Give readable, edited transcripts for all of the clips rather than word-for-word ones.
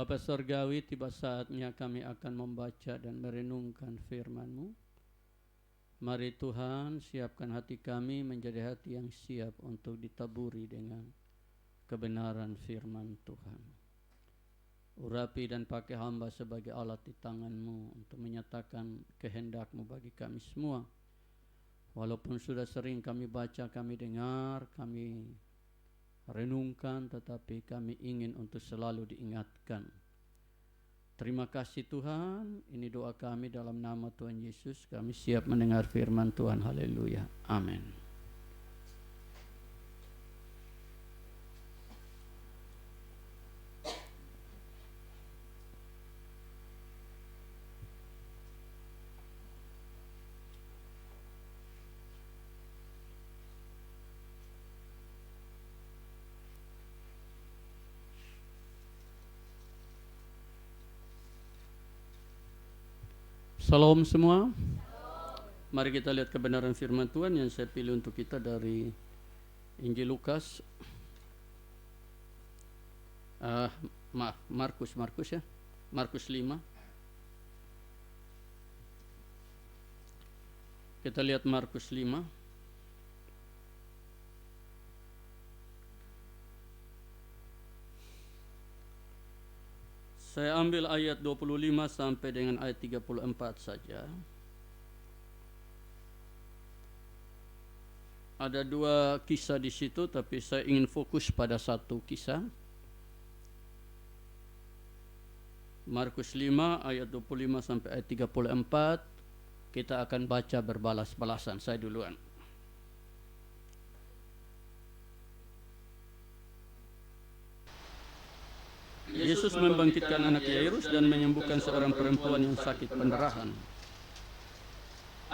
Bapa Surgawi, tiba saatnya kami akan membaca dan merenungkan firman-Mu. Mari Tuhan, siapkan hati kami menjadi hati yang siap untuk ditaburi dengan kebenaran firman Tuhan. Urapi dan pakai hamba sebagai alat di tangan-Mu untuk menyatakan kehendak-Mu bagi kami semua. Walaupun sudah sering kami baca, kami dengar, kami renungkan, tetapi kami ingin untuk selalu diingatkan. Terima kasih Tuhan, ini doa kami dalam nama Tuhan Yesus. Kami siap mendengar firman Tuhan. Haleluya. Amin. Salam semua. Mari kita lihat kebenaran firman Tuhan yang saya pilih untuk kita dari Injil Lukas. Markus ya. Markus 5. Kita lihat Markus 5. Saya ambil ayat 25 sampai dengan ayat 34 saja. Ada dua kisah di situ, tapi saya ingin fokus pada satu kisah. Markus 5 ayat 25 sampai ayat 34. Kita akan baca berbalas-balasan. Saya duluan. Yesus membangkitkan anak Yairus dan menyembuhkan seorang perempuan yang sakit pendarahan.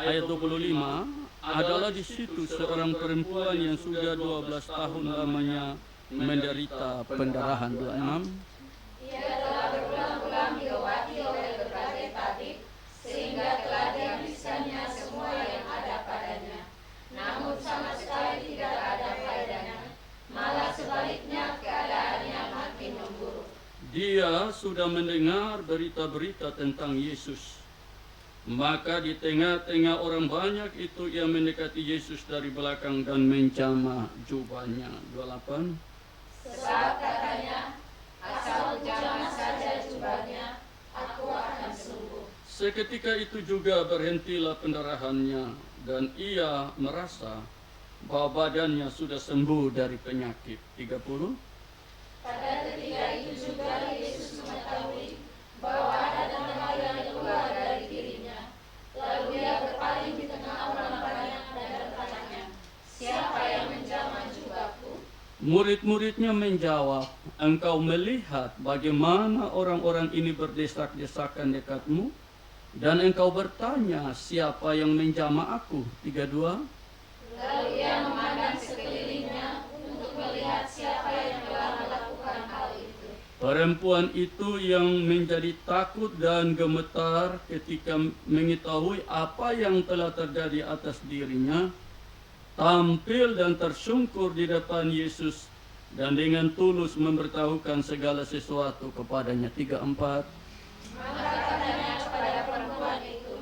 Ayat 25, adalah di situ seorang perempuan yang sudah 12 tahun lamanya menderita pendarahan. 26. Ia telah berulang-ulang diobati oleh berbagai tabib sehingga telah dihabiskannya semua yang ada padanya. Namun sama sekali tidak ada faedahnya. Malah sebaliknya keadaannya makin memburuk. Dia sudah mendengar berita-berita tentang Yesus. Maka di tengah-tengah orang banyak itu ia mendekati Yesus dari belakang dan menjamah jubahnya. 28. Sebab katanya, asal jamah saja jubahnya, aku akan sembuh. Seketika itu juga berhentilah pendarahannya dan ia merasa bahwa badannya sudah sembuh dari penyakit. 30. Pada ketika itu juga Yesus mengetahui bahwa ada darah yang keluar dari dirinya. Lalu dia berpaling di tengah orang banyak dan bertanya, siapa yang menjamah jubahku? Murid-muridnya menjawab, engkau melihat bagaimana orang-orang ini berdesak-desakan dekatmu, dan engkau bertanya, siapa yang menjamah aku? 32. Lalu ia memandang sekelilingnya untuk melihat siapa yang telah melakukan hal itu. Perempuan itu yang menjadi takut dan gemetar ketika mengetahui apa yang telah terjadi atas dirinya, tampil dan tersungkur di depan Yesus dan dengan tulus memberitahukan segala sesuatu kepadanya. 34. Maka katanya kepada perempuan itu,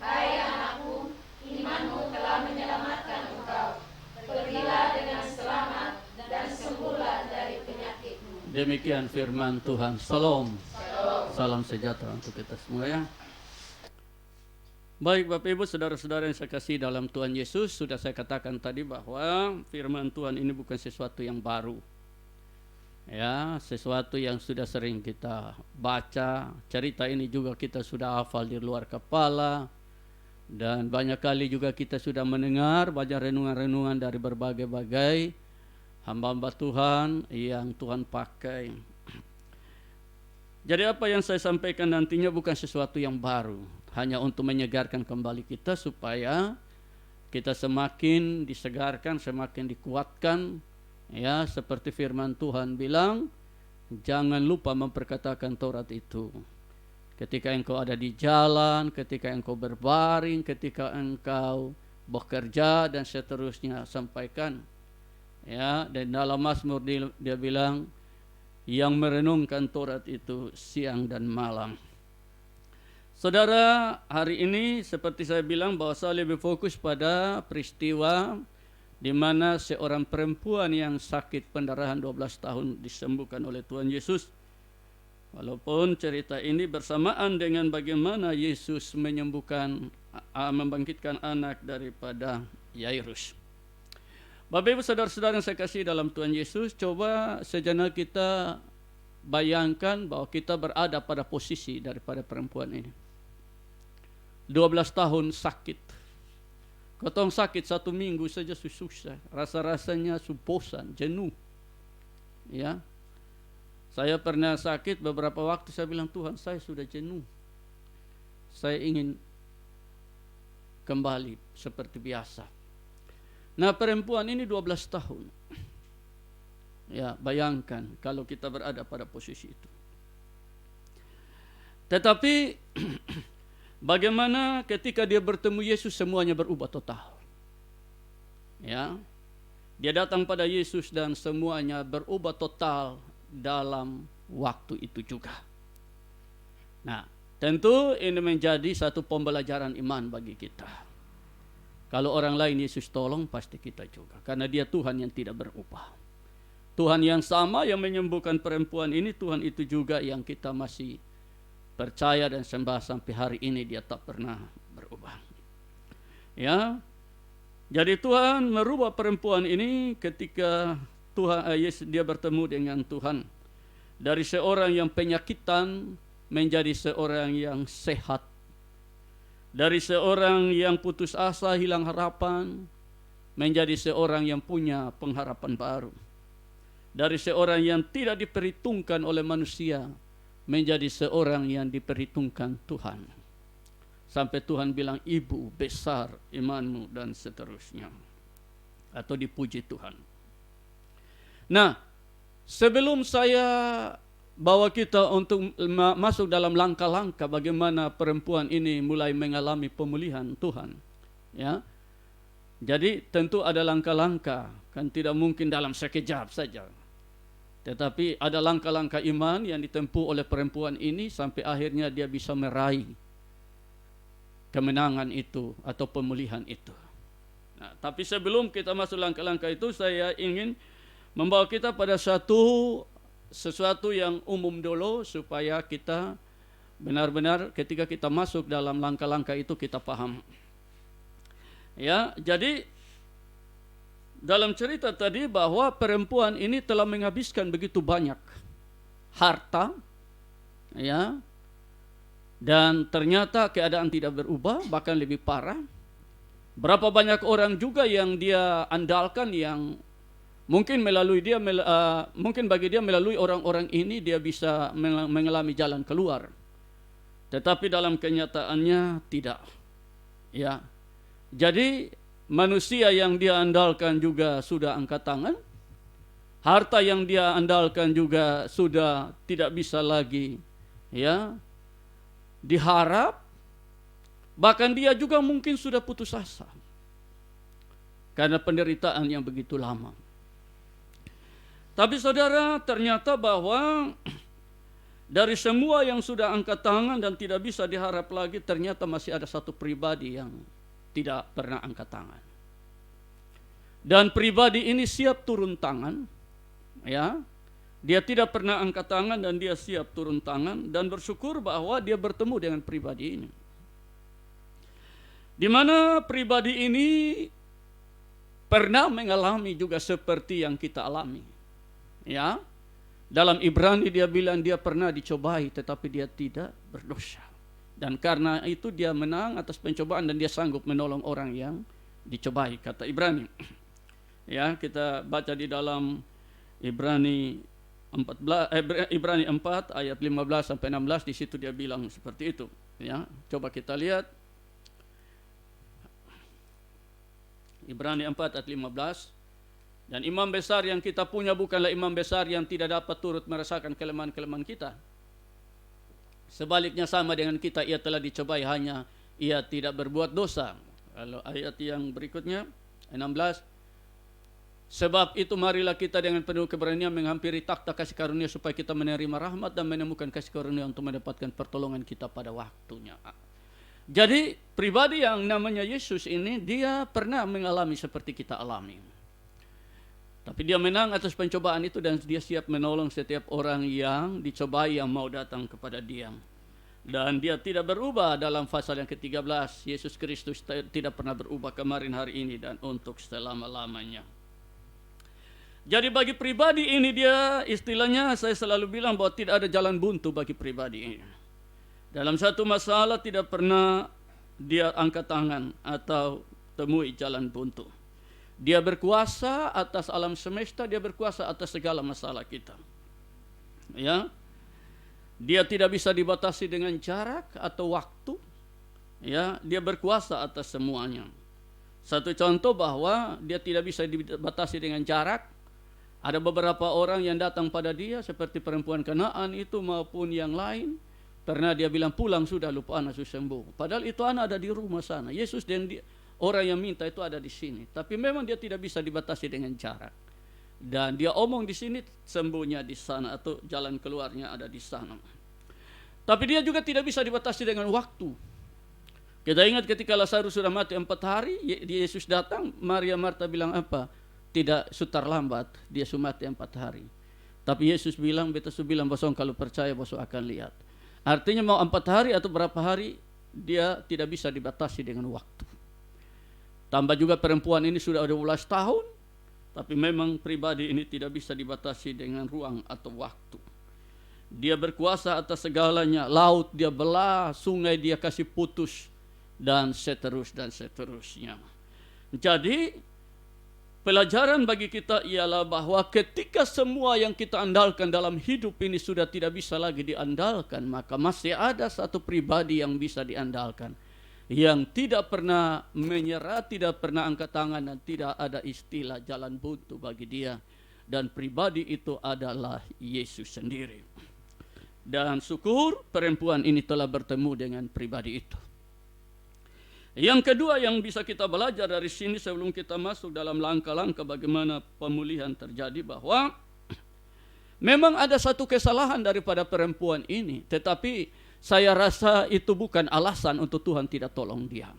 hai anakku, imanmu telah menyelamatkan engkau. Pergilah dengan selamat dan sembuhlah dari penyakitmu. Demikian firman Tuhan. Salam. Salam sejahtera untuk kita semua ya. Baik Bapak Ibu, saudara-saudara yang saya kasih dalam Tuhan Yesus, sudah saya katakan tadi bahwa firman Tuhan ini bukan sesuatu yang baru. Ya, sesuatu yang sudah sering kita baca. Cerita ini juga kita sudah hafal di luar kepala. Dan banyak kali juga kita sudah mendengar banyak renungan-renungan dari berbagai-bagai hamba-hamba Tuhan yang Tuhan pakai. Jadi apa yang saya sampaikan nantinya bukan sesuatu yang baru, hanya untuk menyegarkan kembali kita supaya kita semakin disegarkan, semakin dikuatkan. Ya, seperti firman Tuhan bilang, jangan lupa memperkatakan Taurat itu. Ketika engkau ada di jalan, ketika engkau berbaring, ketika engkau bekerja dan seterusnya, sampaikan. Ya, dan dalam Mazmur dia bilang, yang merenungkan Taurat itu siang dan malam. Saudara, hari ini seperti saya bilang bahwa saya lebih fokus pada peristiwa di mana seorang perempuan yang sakit pendarahan 12 tahun disembuhkan oleh Tuhan Yesus. Walaupun cerita ini bersamaan dengan bagaimana Yesus membangkitkan anak daripada Yairus. Bapak Ibu saudara-saudara yang saya kasih dalam Tuhan Yesus, coba sejenak kita bayangkan bahwa kita berada pada posisi daripada perempuan ini. 12 tahun sakit. Kotong sakit 1 minggu saja susah. Rasa-rasanya bosan, jenuh. Ya. Saya pernah sakit beberapa waktu, saya bilang, Tuhan, saya sudah jenuh. Saya ingin kembali seperti biasa. Nah, perempuan ini 12 tahun. Ya, bayangkan kalau kita berada pada posisi itu. Tetapi bagaimana ketika dia bertemu Yesus, semuanya berubah total. Ya. Dia datang pada Yesus dan semuanya berubah total dalam waktu itu juga. Nah, tentu ini menjadi satu pembelajaran iman bagi kita. Kalau orang lain Yesus tolong, pasti kita juga. Karena dia Tuhan yang tidak berubah. Tuhan yang sama yang menyembuhkan perempuan ini, Tuhan itu juga yang kita masih percaya dan sembah sampai hari ini, dia tak pernah berubah. Ya. Jadi Tuhan merubah perempuan ini ketika dia bertemu dengan Tuhan. Dari seorang yang penyakitan menjadi seorang yang sehat. Dari seorang yang putus asa, hilang harapan, menjadi seorang yang punya pengharapan baru. Dari seorang yang tidak diperhitungkan oleh manusia, menjadi seorang yang diperhitungkan Tuhan. Sampai Tuhan bilang, ibu besar imanmu, dan seterusnya. Atau dipuji Tuhan. Nah, sebelum saya bawa kita untuk masuk dalam langkah-langkah bagaimana perempuan ini mulai mengalami pemulihan Tuhan. Ya. Jadi tentu ada langkah-langkah, kan tidak mungkin dalam sekejap saja. Tetapi ada langkah-langkah iman yang ditempuh oleh perempuan ini sampai akhirnya dia bisa meraih kemenangan itu atau pemulihan itu. Nah, tapi sebelum kita masuk langkah-langkah itu, saya ingin membawa kita pada sesuatu yang umum dulu supaya kita benar-benar ketika kita masuk dalam langkah-langkah itu kita paham. Ya, jadi dalam cerita tadi bahwa perempuan ini telah menghabiskan begitu banyak harta, ya, dan ternyata keadaan tidak berubah, bahkan lebih parah. Berapa banyak orang juga yang dia andalkan, yang mungkin mungkin bagi dia melalui orang-orang ini dia bisa mengalami jalan keluar. Tetapi dalam kenyataannya tidak. Ya. Jadi manusia yang dia andalkan juga sudah angkat tangan. Harta yang dia andalkan juga sudah tidak bisa lagi, ya, diharap. Bahkan dia juga mungkin sudah putus asa karena penderitaan yang begitu lama. Tapi saudara, ternyata bahwa dari semua yang sudah angkat tangan dan tidak bisa diharap lagi, ternyata masih ada satu pribadi yang tidak pernah angkat tangan. Dan pribadi ini siap turun tangan, ya. Dia tidak pernah angkat tangan dan dia siap turun tangan, dan bersyukur bahwa dia bertemu dengan pribadi ini. Di mana pribadi ini pernah mengalami juga seperti yang kita alami. Ya. Dalam Ibrani dia bilang dia pernah dicobai tetapi dia tidak berdosa. Dan karena itu dia menang atas pencobaan dan dia sanggup menolong orang yang dicobai, kata Ibrani. Ya, kita baca di dalam Ibrani 4 ayat 15 sampai 16, di situ dia bilang seperti itu, ya. Coba kita lihat Ibrani 4 ayat 15. Dan imam besar yang kita punya bukanlah imam besar yang tidak dapat turut merasakan kelemahan-kelemahan kita. Sebaliknya sama dengan kita, ia telah dicobai, hanya ia tidak berbuat dosa. Kalau ayat yang berikutnya 16, Sebab itu marilah kita dengan penuh keberanian menghampiri takhta kasih karunia supaya kita menerima rahmat dan menemukan kasih karunia untuk mendapatkan pertolongan kita pada waktunya. Jadi pribadi yang namanya Yesus ini, dia pernah mengalami seperti kita alami. Tapi dia menang atas pencobaan itu dan dia siap menolong setiap orang yang dicobai yang mau datang kepada dia. Dan dia tidak berubah dalam pasal yang ke-13. Yesus Kristus tidak pernah berubah kemarin, hari ini, dan untuk selama-lamanya. Jadi bagi pribadi ini dia, istilahnya saya selalu bilang bahwa tidak ada jalan buntu bagi pribadi ini. Dalam satu masalah tidak pernah dia angkat tangan atau temui jalan buntu. Dia berkuasa atas alam semesta, dia berkuasa atas segala masalah kita. Ya. Dia tidak bisa dibatasi dengan jarak atau waktu. Ya, dia berkuasa atas semuanya. Satu contoh bahwa dia tidak bisa dibatasi dengan jarak. Ada beberapa orang yang datang pada dia seperti perempuan Kanaan itu maupun yang lain. Pernah dia bilang, pulang sudah, lupa anak sudah sembuh. Padahal itu anak ada di rumah sana. Yesus dan orang yang minta itu ada di sini. Tapi memang dia tidak bisa dibatasi dengan jarak. Dan dia omong di sini, sembuhnya di sana, atau jalan keluarnya ada di sana. Tapi dia juga tidak bisa dibatasi dengan waktu. Kita ingat ketika Lazarus sudah mati 4 hari, Yesus datang, Maria Marta bilang apa? Tidak sutar lambat, dia sudah mati 4 hari. Tapi Yesus bilang, beta sudah bilang, bosong kalau percaya bosong akan lihat. Artinya mau 4 hari atau berapa hari, dia tidak bisa dibatasi dengan waktu. Tambah juga perempuan ini sudah 12 tahun, tapi memang pribadi ini tidak bisa dibatasi dengan ruang atau waktu. Dia berkuasa atas segalanya, laut dia belah, sungai dia kasih putus, dan seterusnya. Jadi, pelajaran bagi kita ialah bahwa ketika semua yang kita andalkan dalam hidup ini sudah tidak bisa lagi diandalkan, maka masih ada satu pribadi yang bisa diandalkan, yang tidak pernah menyerah, tidak pernah angkat tangan, dan tidak ada istilah jalan buntu bagi dia. Dan pribadi itu adalah Yesus sendiri. Dan syukur perempuan ini telah bertemu dengan pribadi itu. Yang kedua yang bisa kita belajar dari sini sebelum kita masuk dalam langkah-langkah bagaimana pemulihan terjadi, bahwa memang ada satu kesalahan daripada perempuan ini, tetapi saya rasa itu bukan alasan untuk Tuhan tidak tolong dia.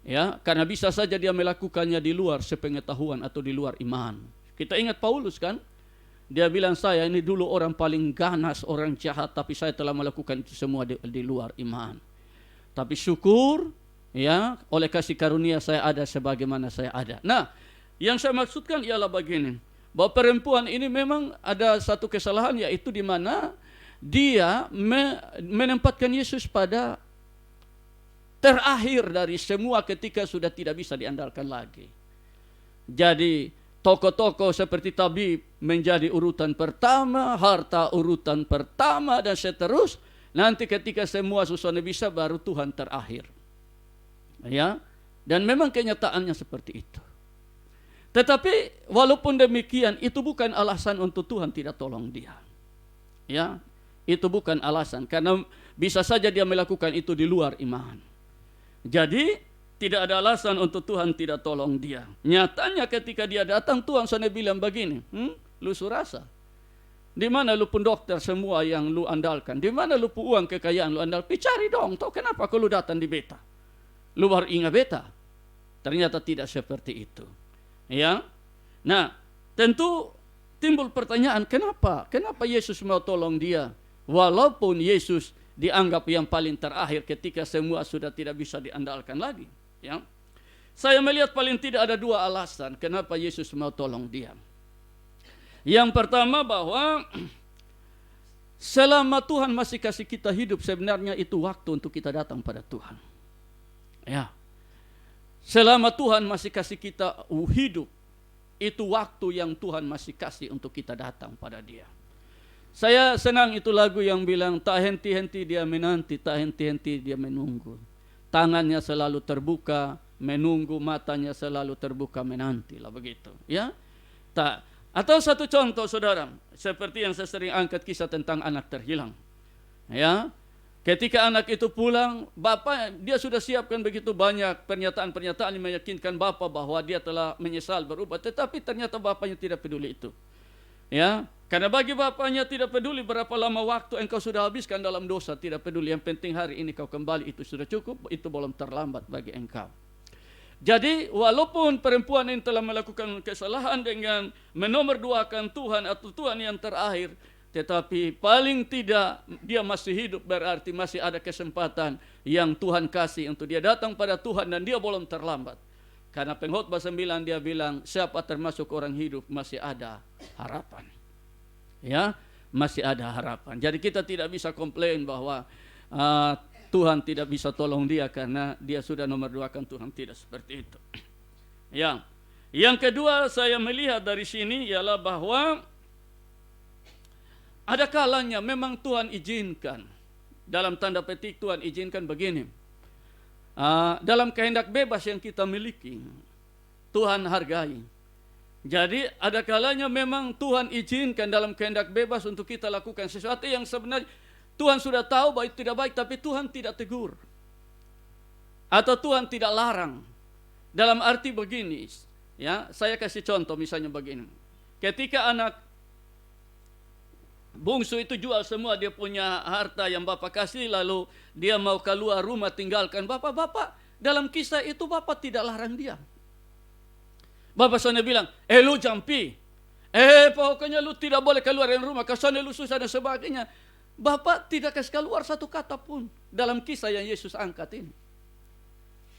Ya, karena bisa saja dia melakukannya di luar sepengetahuan atau di luar iman. Kita ingat Paulus kan? Dia bilang, saya ini dulu orang paling ganas, orang jahat, tapi saya telah melakukan itu semua di luar iman. Tapi syukur, ya, oleh kasih karunia saya ada sebagaimana saya ada. Nah, yang saya maksudkan ialah begini, bahwa perempuan ini memang ada satu kesalahan, yaitu di mana dia menempatkan Yesus pada terakhir dari semua ketika sudah tidak bisa diandalkan lagi. Jadi tokoh-tokoh seperti tabib menjadi urutan pertama, harta urutan pertama, dan seterusnya. Nanti ketika semua susahnya bisa, baru Tuhan terakhir. Ya, dan memang kenyataannya seperti itu. Tetapi walaupun demikian, itu bukan alasan untuk Tuhan tidak tolong dia. Ya, itu bukan alasan, karena bisa saja dia melakukan itu di luar iman. Jadi tidak ada alasan untuk Tuhan tidak tolong dia. Nyatanya ketika dia datang, Tuhan sana bilang begini, lu surasa, di mana lu pun dokter semua yang lu andalkan, di mana lu pun uang kekayaan lu andalkan, cari dong, tahu kenapa kalau datang di beta, lu baru ingat beta. Ternyata tidak seperti itu. Ya, nah tentu timbul pertanyaan, kenapa Yesus mau tolong dia, walaupun Yesus dianggap yang paling terakhir ketika semua sudah tidak bisa diandalkan lagi. Ya, saya melihat paling tidak ada 2 alasan kenapa Yesus mau tolong dia. Yang pertama, bahwa selama Tuhan masih kasih kita hidup, sebenarnya itu waktu untuk kita datang pada Tuhan. Ya, selama Tuhan masih kasih kita hidup, itu waktu yang Tuhan masih kasih untuk kita datang pada Dia. Saya senang itu lagu yang bilang, tak henti-henti dia menanti, tak henti-henti dia menunggu. Tangannya selalu terbuka, menunggu, matanya selalu terbuka, menanti lah begitu. Ya, tak. Atau satu contoh saudara, seperti yang saya sering angkat kisah tentang anak terhilang. Ya, Ketika anak itu pulang, bapak dia sudah siapkan begitu banyak pernyataan-pernyataan yang meyakinkan bapak bahwa dia telah menyesal berubah, tetapi ternyata bapaknya tidak peduli itu. Ya, karena bagi bapaknya tidak peduli berapa lama waktu engkau sudah habiskan dalam dosa, tidak peduli, yang penting hari ini kau kembali, itu sudah cukup, itu belum terlambat bagi engkau. Jadi walaupun perempuan ini telah melakukan kesalahan dengan menomorduakan Tuhan atau Tuhan yang terakhir, tetapi paling tidak dia masih hidup, berarti masih ada kesempatan yang Tuhan kasih untuk dia datang pada Tuhan, dan dia belum terlambat. Karena Pengkhotbah 9 dia bilang, siapa termasuk orang hidup masih ada harapan. Ya, masih ada harapan. Jadi kita tidak bisa komplain bahwa Tuhan tidak bisa tolong dia karena dia sudah nomorduakan Tuhan, tidak seperti itu. Ya. Yang kedua saya melihat dari sini ialah bahwa ada kalanya memang Tuhan izinkan, dalam tanda petik Tuhan izinkan begini, dalam kehendak bebas yang kita miliki, Tuhan hargai. Jadi ada kalanya memang Tuhan izinkan dalam kehendak bebas untuk kita lakukan sesuatu yang sebenarnya Tuhan sudah tahu bahwa itu tidak baik, tapi Tuhan tidak tegur. Atau Tuhan tidak larang. Dalam arti begini, ya, saya kasih contoh misalnya begini. Ketika anak bungsu itu jual semua dia punya harta yang bapak kasih, lalu dia mau keluar rumah tinggalkan bapak. Dalam kisah itu bapak tidak larang dia. Bapak sana bilang, lu jampi, pokoknya lu tidak boleh keluar dari rumah, kesana lu susah dan sebagainya. Bapak tidak kasih keluar satu kata pun dalam kisah yang Yesus angkat ini.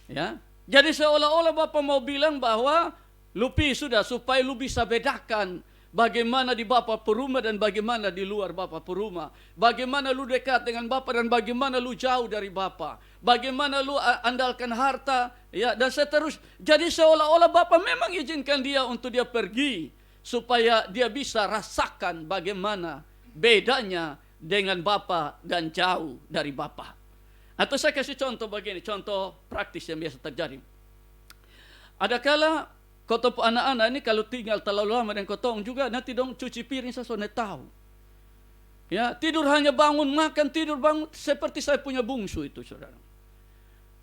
Ya, jadi seolah-olah bapak mau bilang bahwa lu sudah, supaya lu bisa bedakan bagaimana di Bapa perumah dan bagaimana di luar Bapa perumah. Bagaimana lu dekat dengan Bapa dan bagaimana lu jauh dari Bapa. Bagaimana lu andalkan harta, ya, dan seterusnya. Jadi seolah-olah Bapa memang izinkan dia untuk dia pergi supaya dia bisa rasakan bagaimana bedanya dengan Bapa dan jauh dari Bapa. Atau saya kasih contoh begini, contoh praktis yang biasa terjadi. Adakala kotong anak-anak ini kalau tinggal terlalu lama dan kotong juga, nanti dong cuci piring saya sudah tahu. Ya, tidur hanya bangun, makan, tidur, bangun, seperti saya punya bungsu itu, saudara.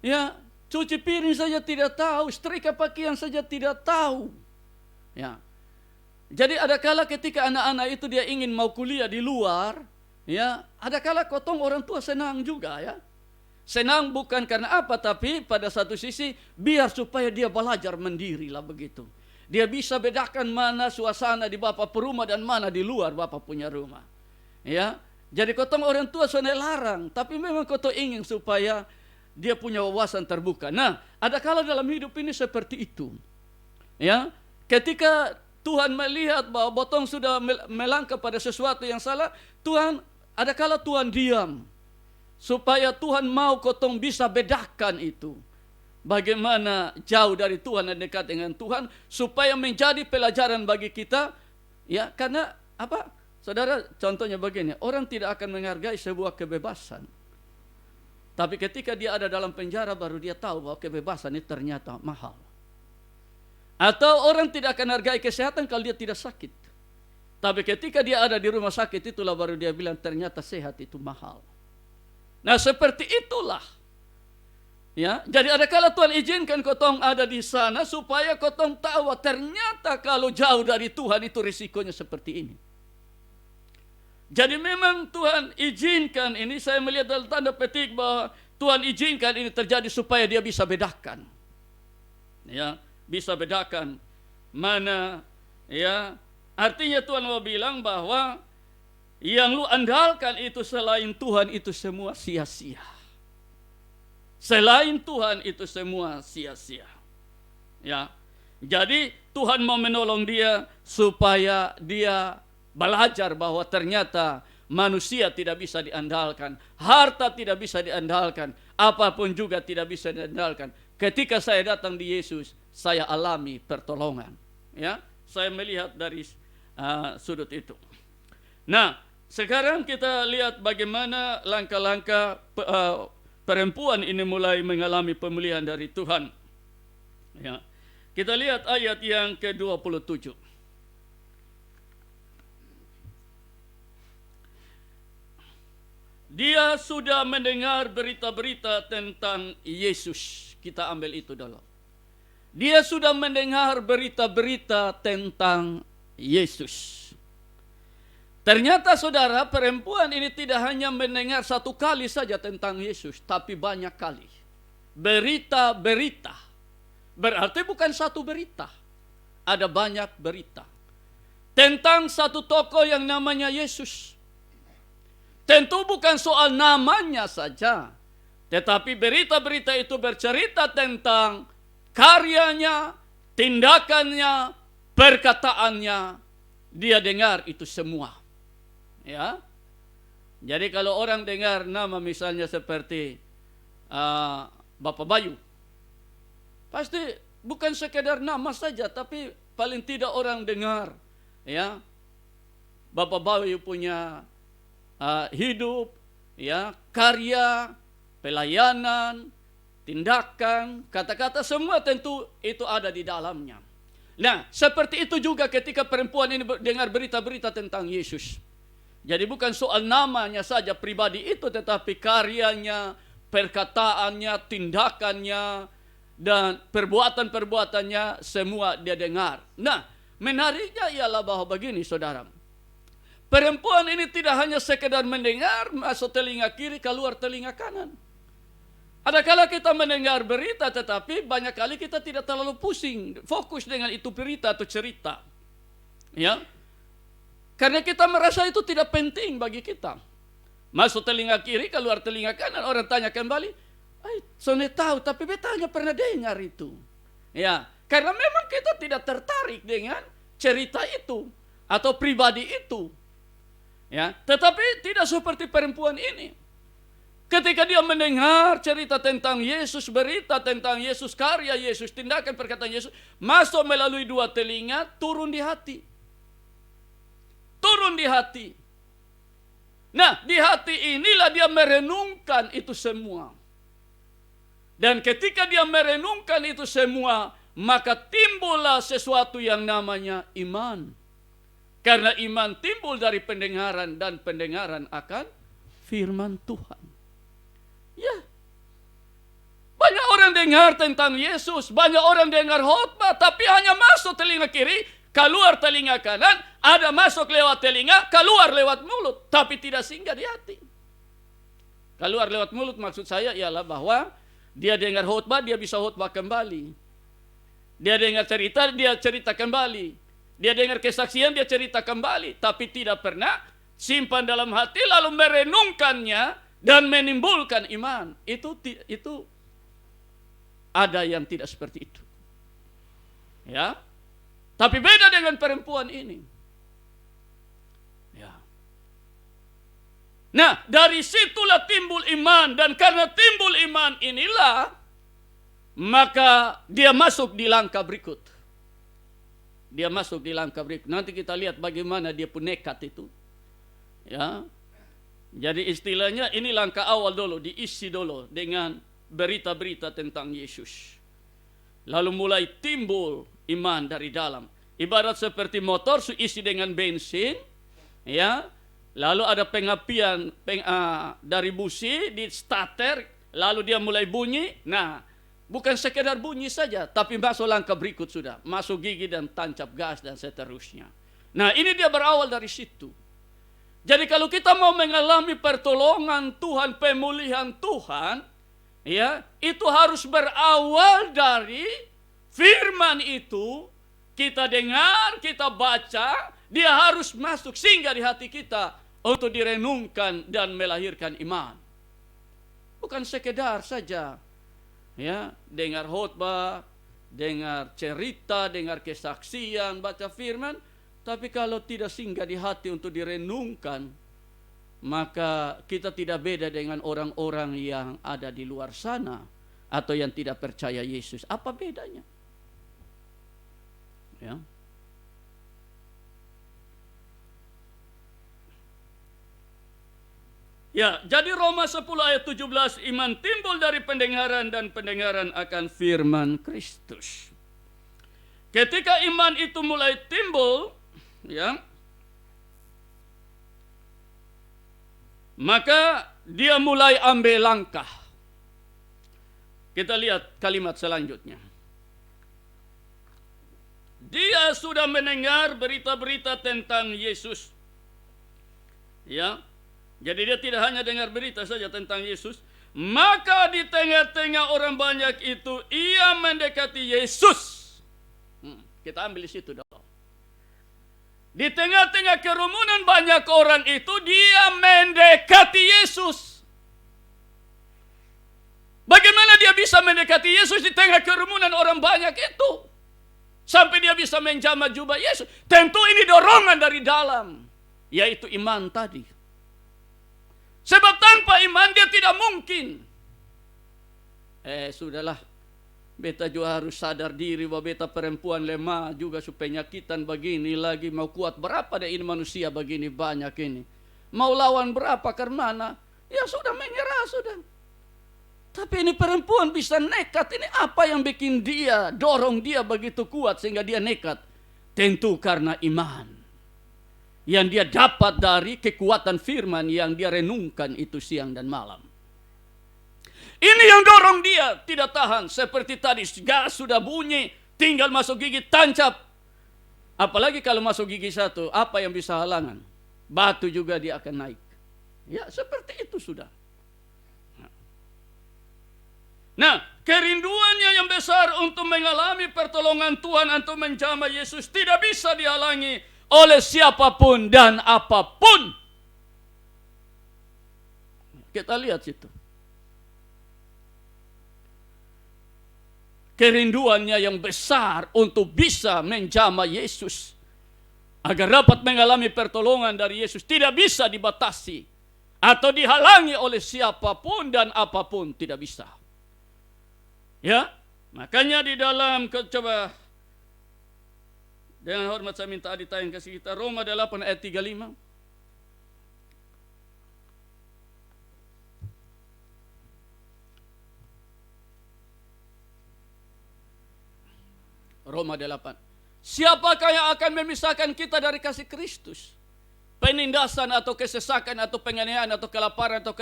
Ya, cuci piring saja tidak tahu, setrika pakaian saja tidak tahu. Ya. Jadi adakala ketika anak-anak itu dia ingin mau kuliah di luar, ya, adakala kotong orang tua senang juga, ya. Senang bukan karena apa, tapi pada satu sisi biar supaya dia belajar mandiri lah begitu. Dia bisa bedakan mana suasana di Bapa perumah dan mana di luar Bapa punya rumah. Ya, jadi kotong orang tua soalnya larang, tapi memang kotong ingin supaya dia punya wawasan terbuka. Nah, ada kala dalam hidup ini seperti itu. Ya, ketika Tuhan melihat bahwa botong sudah melangkah pada sesuatu yang salah, Tuhan, ada kala Tuhan diam. Supaya Tuhan mau kotong bisa bedakan itu. Bagaimana jauh dari Tuhan dan dekat dengan Tuhan. Supaya menjadi pelajaran bagi kita. Ya, karena apa? Saudara, contohnya begini. Orang tidak akan menghargai sebuah kebebasan. Tapi ketika dia ada dalam penjara baru dia tahu bahwa kebebasan itu ternyata mahal. Atau orang tidak akan hargai kesehatan kalau dia tidak sakit. Tapi ketika dia ada di rumah sakit itulah baru dia bilang ternyata sehat itu mahal. Nah, seperti itulah. Ya, jadi adakala Tuhan izinkan kotong ada di sana supaya kotong tahu ternyata kalau jauh dari Tuhan itu risikonya seperti ini. Jadi memang Tuhan izinkan ini, saya melihat dalam tanda petik bahwa Tuhan izinkan ini terjadi supaya dia bisa bedakan. Ya, bisa bedakan mana, ya, artinya Tuhan mau bilang bahwa yang lu andalkan itu selain Tuhan itu semua sia-sia. Selain Tuhan itu semua sia-sia. Ya. Jadi Tuhan mau menolong dia supaya dia belajar bahwa ternyata manusia tidak bisa diandalkan, harta tidak bisa diandalkan, apapun juga tidak bisa diandalkan. Ketika saya datang di Yesus, saya alami pertolongan. Ya, saya melihat dari sudut itu. Nah, sekarang kita lihat bagaimana langkah-langkah perempuan ini mulai mengalami pemulihan dari Tuhan. Ya. Kita lihat ayat yang ke-27. dia sudah mendengar berita-berita tentang Yesus. Kita ambil itu dulu. Dia sudah mendengar berita-berita tentang Yesus. Ternyata saudara, perempuan ini tidak hanya mendengar satu kali saja tentang Yesus, tapi banyak kali. Berita-berita. Berarti bukan satu berita. Ada banyak berita. Tentang satu tokoh yang namanya Yesus. Tentu bukan soal namanya saja, tetapi berita-berita itu bercerita tentang karyanya, tindakannya, perkataannya. Dia dengar itu semua. Ya. Jadi kalau orang dengar nama misalnya seperti Bapak Bayu, pasti bukan sekedar nama saja, tapi paling tidak orang dengar, ya, Bapak Bayu punya hidup, ya, karya, pelayanan, tindakan, kata-kata semua tentu itu ada di dalamnya. Nah, seperti itu juga ketika perempuan ini dengar berita-berita tentang Yesus. Jadi bukan soal namanya saja pribadi itu, tetapi karyanya, perkataannya, tindakannya, dan perbuatan-perbuatannya semua dia dengar. Nah, menariknya ialah bahwa begini saudara. Perempuan ini tidak hanya sekedar mendengar, masuk telinga kiri, keluar telinga kanan. Adakala kita mendengar berita, tetapi banyak kali kita tidak terlalu pusing, fokus dengan itu berita atau cerita. Ya, karena kita merasa itu tidak penting bagi kita. Masuk telinga kiri, keluar telinga kanan, orang tanya kembali, Sone tahu, tapi beta hanya pernah dengar itu. Ya, karena memang kita tidak tertarik dengan cerita itu atau pribadi itu. Ya, tetapi tidak seperti perempuan ini. Ketika dia mendengar cerita tentang Yesus, berita tentang Yesus, karya Yesus, tindakan perkataan Yesus, masuk melalui dua telinga, turun di hati. Turun di hati. Nah, di hati inilah dia merenungkan itu semua. Dan ketika dia merenungkan itu semua, maka timbullah sesuatu yang namanya iman. Karena iman timbul dari pendengaran, dan pendengaran akan firman Tuhan. Ya, banyak orang dengar tentang Yesus, banyak orang dengar khotbah, tapi hanya masuk telinga kiri, keluar telinga kanan, ada masuk lewat telinga, keluar lewat mulut, tapi tidak singgah di hati. Keluar lewat mulut maksud saya ialah bahwa dia dengar khotbah, dia bisa khotbah kembali. Dia dengar cerita, dia cerita kembali. Dia dengar kesaksian, dia cerita kembali. Tapi tidak pernah simpan dalam hati lalu merenungkannya dan menimbulkan iman. Itu ada yang tidak seperti itu. Ya. Tapi beda dengan perempuan ini. Ya. Nah, dari situlah timbul iman, dan karena timbul iman inilah maka dia masuk di langkah berikut. Dia masuk di langkah berikut. Nanti kita lihat bagaimana dia pun nekat itu. Ya. Jadi istilahnya ini langkah awal dulu, diisi dulu dengan berita-berita tentang Yesus. Lalu mulai timbul iman dari dalam. Ibarat seperti motor isi dengan bensin, ya. Lalu ada pengapian dari busi di starter, lalu dia mulai bunyi. Nah, bukan sekedar bunyi saja, tapi masuk langkah berikut sudah. Masuk gigi dan tancap gas dan seterusnya. Nah, ini dia berawal dari situ. Jadi kalau kita mau mengalami pertolongan Tuhan, pemulihan Tuhan, ya, itu harus berawal dari firman itu. Kita dengar, kita baca, dia harus masuk singgah di hati kita untuk direnungkan dan melahirkan iman. Bukan sekedar saja, ya, dengar khotbah, dengar cerita, dengar kesaksian, baca firman, tapi kalau tidak singgah di hati untuk direnungkan, maka kita tidak beda dengan orang-orang yang ada di luar sana atau yang tidak percaya Yesus. Apa bedanya? Ya. Ya, jadi Roma 10 ayat 17, iman timbul dari pendengaran, dan pendengaran akan firman Kristus. Ketika iman itu mulai timbul, ya, maka dia mulai ambil langkah. Kita lihat kalimat selanjutnya. Dia sudah mendengar berita-berita tentang Yesus. Ya. Jadi dia tidak hanya dengar berita saja tentang Yesus, maka di tengah-tengah orang banyak itu ia mendekati Yesus. Kita ambil di situ dong. Di tengah-tengah kerumunan banyak orang itu dia mendekati Yesus. Bagaimana dia bisa mendekati Yesus di tengah kerumunan orang banyak itu? Sampai dia bisa menjamah jubah Yesus. Tentu ini dorongan dari dalam, yaitu iman tadi. Sebab tanpa iman dia tidak mungkin. Sudahlah. Beta juga harus sadar diri bahwa beta perempuan lemah juga supaya nyakitan begini lagi. Mau kuat berapa deh ini manusia begini banyak ini. Mau lawan berapa karena ya sudah menyerah sudah. Tapi ini perempuan bisa nekat. Ini apa yang bikin dia, dorong dia begitu kuat sehingga dia nekat? Tentu karena iman yang dia dapat dari kekuatan firman yang dia renungkan itu siang dan malam. Ini yang dorong dia tidak tahan. Seperti tadi gas sudah bunyi, tinggal masuk gigi tancap. Apalagi kalau masuk gigi satu, apa yang bisa halangan? Batu juga dia akan naik. Ya seperti itu sudah. Nah, kerinduannya yang besar untuk mengalami pertolongan Tuhan untuk menjamah Yesus tidak bisa dihalangi oleh siapapun dan apapun. Kita lihat situ. Kerinduannya yang besar untuk bisa menjamah Yesus agar dapat mengalami pertolongan dari Yesus tidak bisa dibatasi atau dihalangi oleh siapapun dan apapun, tidak bisa. Ya, makanya di dalam coba dengan hormat saya minta Adita yang kasih kita Roma 8 ayat 35. Roma 8. Siapakah yang akan memisahkan kita dari kasih Kristus? Penindasan atau kesesakan atau penganiayaan atau kelaparan atau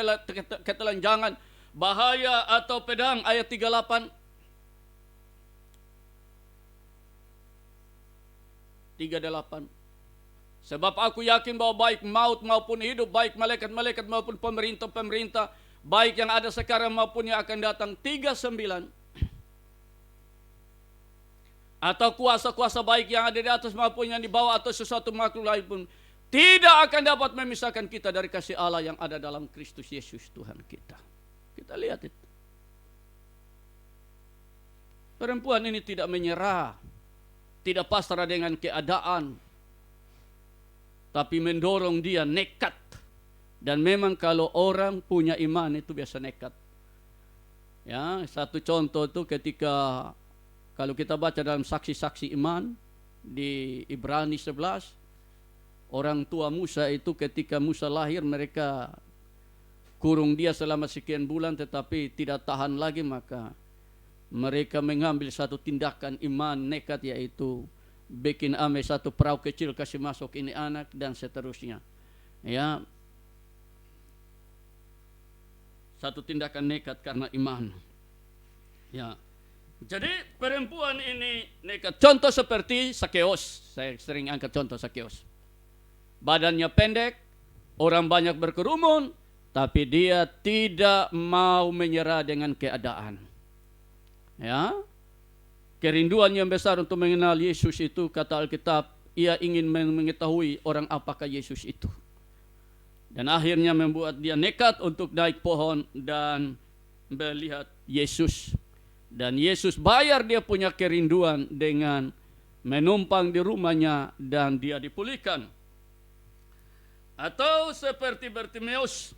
ketelanjangan, bahaya atau pedang, ayat 38. 38. Sebab aku yakin bahwa baik maut maupun hidup, baik malaikat-malaikat maupun pemerintah-pemerintah, baik yang ada sekarang maupun yang akan datang, 39. Atau kuasa-kuasa baik yang ada di atas maupun yang di bawah atau sesuatu makhluk lain pun tidak akan dapat memisahkan kita dari kasih Allah yang ada dalam Kristus Yesus Tuhan kita. Kita lihat itu. Perempuan ini tidak menyerah, tidak pasrah dengan keadaan, tapi mendorong dia nekat. Dan memang kalau orang punya iman itu biasa nekat. Ya, satu contoh itu ketika kalau kita baca dalam saksi-saksi iman di Ibrani 11, orang tua Musa itu ketika Musa lahir mereka kurung dia selama sekian bulan tetapi tidak tahan lagi, maka mereka mengambil satu tindakan iman nekat, yaitu bikin satu perahu kecil kasih masuk ini anak dan seterusnya. Ya, satu tindakan nekat karena iman. Ya. Jadi perempuan ini nekat. Contoh seperti Sakeus. Saya sering angkat contoh Sakeus. Badannya pendek, orang banyak berkerumun, tapi dia tidak mau menyerah dengan keadaan. Ya, kerinduan yang besar untuk mengenal Yesus itu, kata Alkitab, ia ingin mengetahui orang apakah Yesus itu. Dan akhirnya membuat dia nekat untuk naik pohon dan melihat Yesus. Dan Yesus bayar dia punya kerinduan dengan menumpang di rumahnya dan dia dipulihkan. Atau seperti Bartimeus,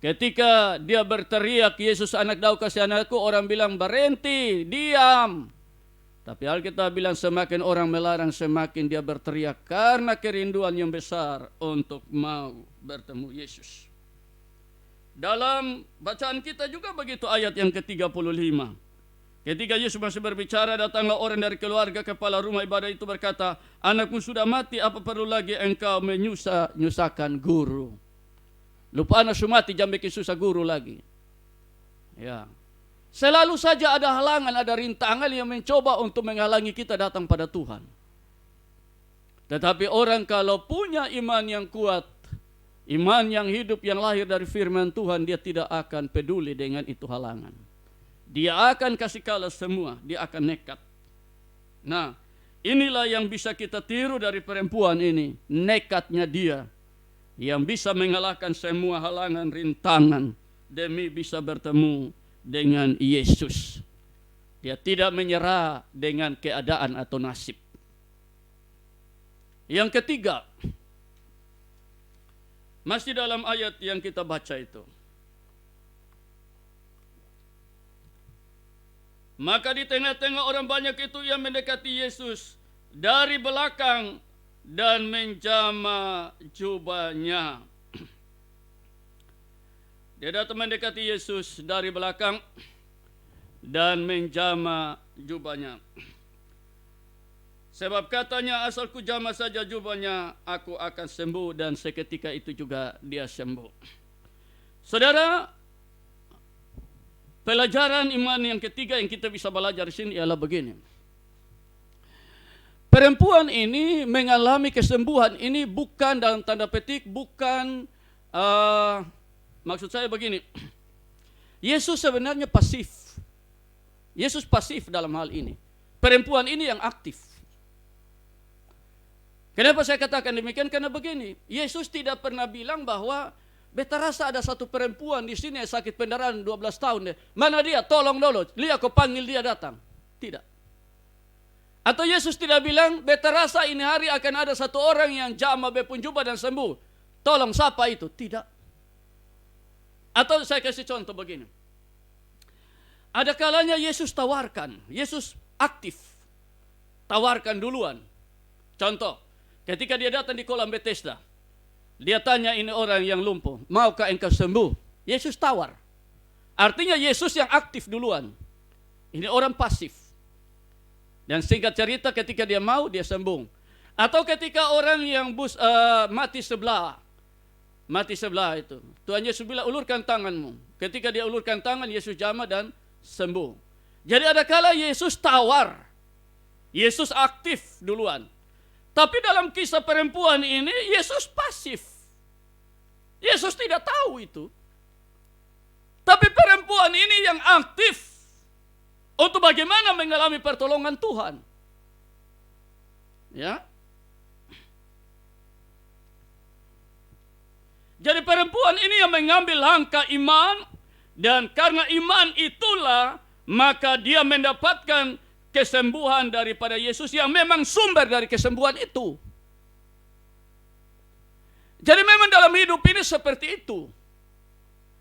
ketika dia berteriak, Yesus anak Daud kasih anakku, orang bilang berhenti, diam. Tapi Alkitab bilang semakin orang melarang, semakin dia berteriak karena kerinduan yang besar untuk mau bertemu Yesus. Dalam bacaan kita juga begitu ayat yang ke-35. Ketika Yesus masih berbicara, datanglah orang dari keluarga kepala rumah ibadah itu berkata, anakmu sudah mati, apa perlu lagi engkau menyusahkan guru? Lupa na sumati jambe kisusah guru lagi. Ya. Selalu saja ada halangan, ada rintangan yang mencoba untuk menghalangi kita datang pada Tuhan. Tetapi orang kalau punya iman yang kuat, iman yang hidup yang lahir dari firman Tuhan, dia tidak akan peduli dengan itu halangan. Dia akan kasih kalah semua, dia akan nekat. Nah, inilah yang bisa kita tiru dari perempuan ini, nekatnya dia yang bisa mengalahkan semua halangan, rintangan demi bisa bertemu dengan Yesus. Dia tidak menyerah dengan keadaan atau nasib. Yang ketiga, masih dalam ayat yang kita baca itu. Maka di tengah-tengah orang banyak itu yang mendekati Yesus dari belakang dan menjama jubahnya. Dia datang mendekati Yesus dari belakang dan menjama jubahnya. Sebab katanya, asal ku jama saja jubahnya, aku akan sembuh, dan seketika itu juga dia sembuh. Saudara, pelajaran iman yang ketiga yang kita bisa belajar di sini ialah begini. Perempuan ini mengalami kesembuhan ini bukan dalam tanda petik, bukan maksud saya begini. Yesus sebenarnya pasif. Yesus pasif dalam hal ini. Perempuan ini yang aktif. Kenapa saya katakan demikian? Karena begini, Yesus tidak pernah bilang bahwa beta rasa ada satu perempuan di sini yang sakit pendarahan 12 tahun. Mana dia? Tolong dulu. Lihat, kau panggil dia datang. Tidak. Atau Yesus tidak bilang, beta rasa ini hari akan ada satu orang yang jama bepun jubah dan sembuh. Tolong siapa itu? Tidak. Atau saya kasih contoh begini. Ada kalanya Yesus tawarkan. Yesus aktif. Tawarkan duluan. Contoh. Ketika dia datang di kolam Bethesda, dia tanya ini orang yang lumpuh, maukah engkau sembuh? Yesus tawar. Artinya Yesus yang aktif duluan. Ini orang pasif. Dan singkat cerita ketika dia mau, dia sembuh. Atau ketika orang yang mati sebelah itu, Tuhan Yesus bilang, ulurkan tanganmu. Ketika dia ulurkan tangan, Yesus jama dan sembuh. Jadi ada kala Yesus tawar. Yesus aktif duluan. Tapi dalam kisah perempuan ini, Yesus pasif. Yesus tidak tahu itu. Tapi perempuan ini yang aktif untuk bagaimana mengalami pertolongan Tuhan. Ya. Jadi perempuan ini yang mengambil langkah iman, dan karena iman itulah maka dia mendapatkan kesembuhan daripada Yesus yang memang sumber dari kesembuhan itu. Jadi memang dalam hidup ini seperti itu.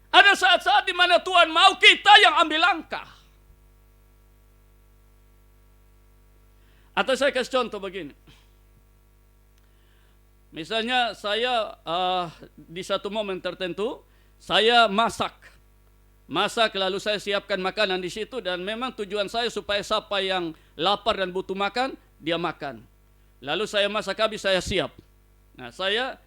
Ada saat-saat di mana Tuhan mau kita yang ambil langkah. Atau saya kasih contoh begini. Misalnya saya di satu momen tertentu, saya masak lalu saya siapkan makanan di situ, dan memang tujuan saya supaya siapa yang lapar dan butuh makan, dia makan. Lalu saya masak habis, saya siap. Nah, saya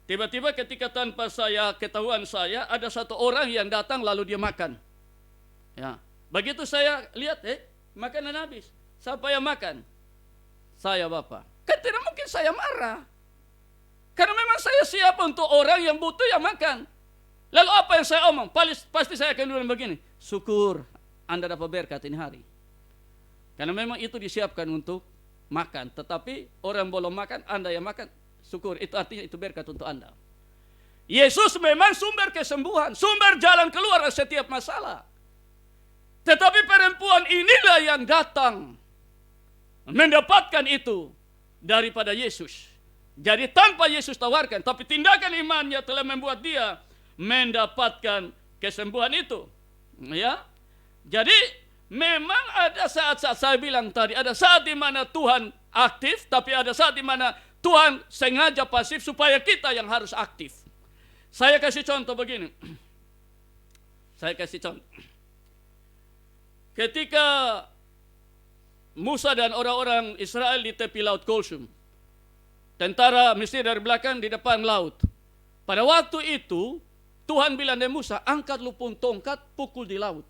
tiba-tiba ketika tanpa saya ketahuan saya, ada satu orang yang datang lalu dia makan. Ya, begitu saya lihat, makanan habis. Siapa yang makan? Saya, Bapak. Kan tidak mungkin saya marah. Karena memang saya siap untuk orang yang butuh yang makan. Lalu apa yang saya omong? Pasti saya akan bilang begini, syukur Anda dapat berkat ini hari. Karena memang itu disiapkan untuk makan. Tetapi orang belum makan, Anda yang makan, syukur. Itu artinya itu berkat untuk Anda. Yesus memang sumber kesembuhan, sumber jalan keluar dari setiap masalah. Tetapi perempuan inilah yang datang mendapatkan itu daripada Yesus. Jadi tanpa Yesus tawarkan, tapi tindakan imannya telah membuat dia mendapatkan kesembuhan itu. Ya. Jadi memang ada saat-saat, saya bilang tadi, ada saat di mana Tuhan aktif, tapi ada saat di mana Tuhan sengaja pasif supaya kita yang harus aktif. Saya kasih contoh begini. Ketika Musa dan orang-orang Israel di tepi laut Kulsum, tentara Mesir dari belakang, di depan laut. Pada waktu itu Tuhan bilang dengan Musa, angkat lu pun tongkat, pukul di laut.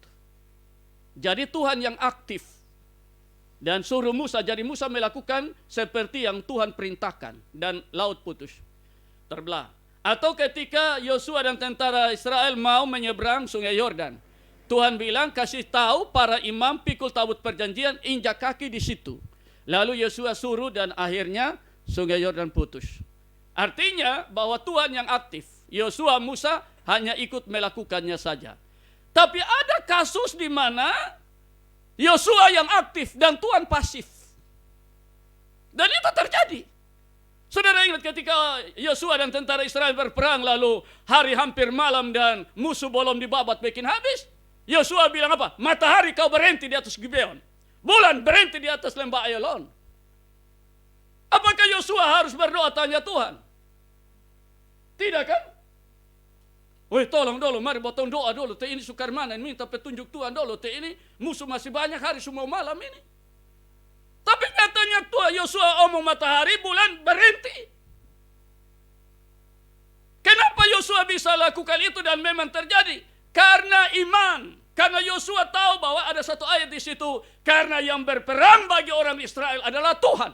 Jadi Tuhan yang aktif. Dan suruh Musa, jadi Musa melakukan seperti yang Tuhan perintahkan. Dan laut putus, terbelah. Atau ketika Yosua dan tentara Israel mau menyeberang sungai Yordan, Tuhan bilang, kasih tahu para imam pikul tabut perjanjian, injak kaki di situ. Lalu Yosua suruh dan akhirnya sungai Yordan putus. Artinya bahwa Tuhan yang aktif. Yosua, Musa hanya ikut melakukannya saja. Tapi ada kasus di mana Yosua yang aktif dan Tuhan pasif. Dan itu terjadi. Saudara ingat ketika Yosua dan tentara Israel berperang, lalu hari hampir malam dan musuh belum dibabat bikin habis. Yosua bilang apa? Matahari kau berhenti di atas Gibeon. Bulan berhenti di atas lembah Ayalon. Apakah Yosua harus berdoa tanya Tuhan? Tidak kan? Woi, tolong dulu, mari potong doa dulu. Teh ini sukar mana, minta petunjuk Tuhan dulu. Teh ini musuh masih banyak hari semua malam ini. Tapi nyatanya Tuhan Yosua omong matahari, bulan berhenti. Kenapa Yosua bisa lakukan itu dan memang terjadi? Karena iman. Karena Yosua tahu bahwa ada satu ayat di situ. Karena yang berperang bagi orang Israel adalah Tuhan.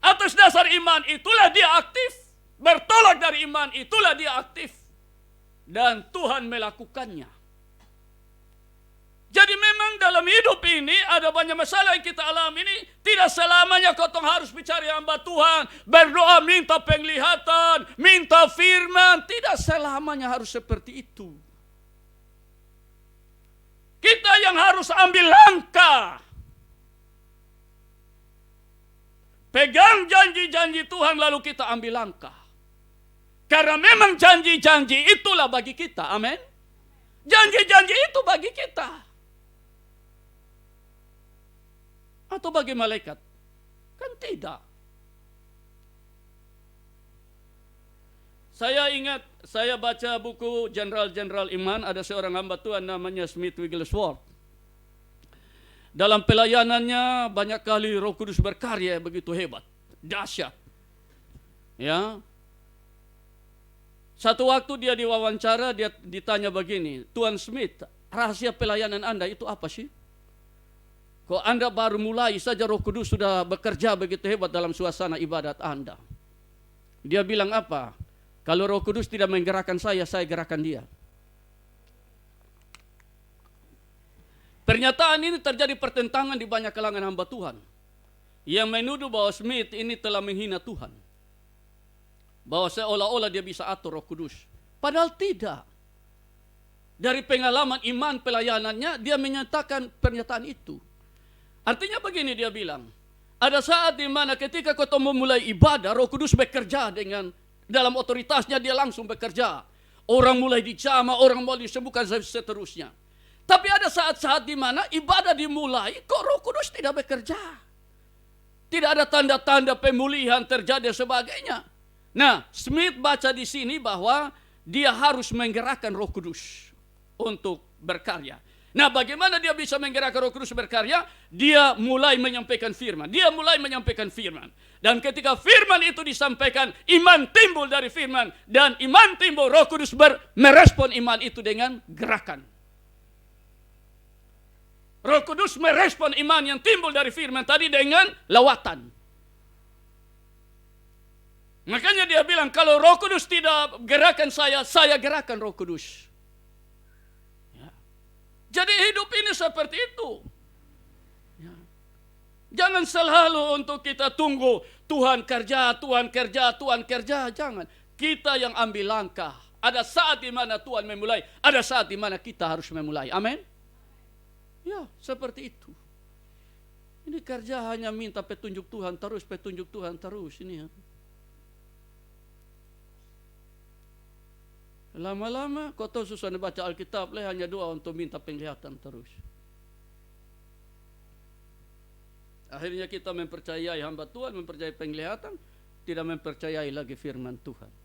Atas dasar iman itulah dia aktif. Bertolak dari iman itulah dia aktif. Dan Tuhan melakukannya. Jadi memang dalam hidup ini ada banyak masalah yang kita alami ini. Tidak selamanya kau harus mencari hamba Tuhan. Berdoa minta penglihatan. Minta firman. Tidak selamanya harus seperti itu. Kita yang harus ambil langkah. Pegang janji-janji Tuhan lalu kita ambil langkah. Karena memang janji-janji itulah bagi kita. Amin. Janji-janji itu bagi kita. Atau bagi malaikat? Kan tidak. Saya ingat, saya baca buku Jenderal-Jenderal Iman, ada seorang hamba Tuhan namanya Smith Wigglesworth. Dalam pelayanannya banyak kali Roh Kudus berkarya begitu hebat, dahsyat. Ya. Satu waktu dia diwawancara, dia ditanya begini, Tuan Smith, rahasia pelayanan Anda itu apa sih? Kok Anda baru mulai saja Roh Kudus sudah bekerja begitu hebat dalam suasana ibadat Anda? Dia bilang apa? Kalau Roh Kudus tidak menggerakkan saya gerakkan dia. Pernyataan ini terjadi pertentangan di banyak kalangan hamba Tuhan yang menuduh bahwa Smith ini telah menghina Tuhan. Bahwa seolah-olah dia bisa atur Roh Kudus. Padahal tidak. Dari pengalaman iman pelayanannya, dia menyatakan pernyataan itu. Artinya begini dia bilang, ada saat di mana ketika kau memulai ibadah, Roh Kudus bekerja dengan dalam otoritasnya, dia langsung bekerja. Orang mulai dijamah, orang mulai disembuhkan dan seterusnya. Tapi ada saat-saat di mana ibadah dimulai, kok Roh Kudus tidak bekerja. Tidak ada tanda-tanda pemulihan terjadi dan sebagainya. Nah, Smith baca di sini bahwa dia harus menggerakkan Roh Kudus untuk berkarya. Nah, bagaimana dia bisa menggerakkan Roh Kudus berkarya? Dia mulai menyampaikan firman. Dan ketika firman itu disampaikan, iman timbul dari firman. Dan iman timbul, Roh Kudus merespon iman itu dengan gerakan. Roh Kudus merespon iman yang timbul dari firman tadi dengan lawatan. Makanya dia bilang, kalau Roh Kudus tidak gerakan saya gerakan Roh Kudus. Ya. Jadi hidup ini seperti itu. Ya. Jangan selalu untuk kita tunggu Tuhan kerja, jangan. Kita yang ambil langkah. Ada saat di mana Tuhan memulai, ada saat di mana kita harus memulai. Amin. Ya, seperti itu. Ini kerja hanya minta petunjuk Tuhan terus ini ya. Lama-lama kau tahu susah baca Alkitab, hanya doa untuk minta penglihatan terus. Akhirnya kita mempercayai hamba Tuhan, mempercayai penglihatan, tidak mempercayai lagi firman Tuhan.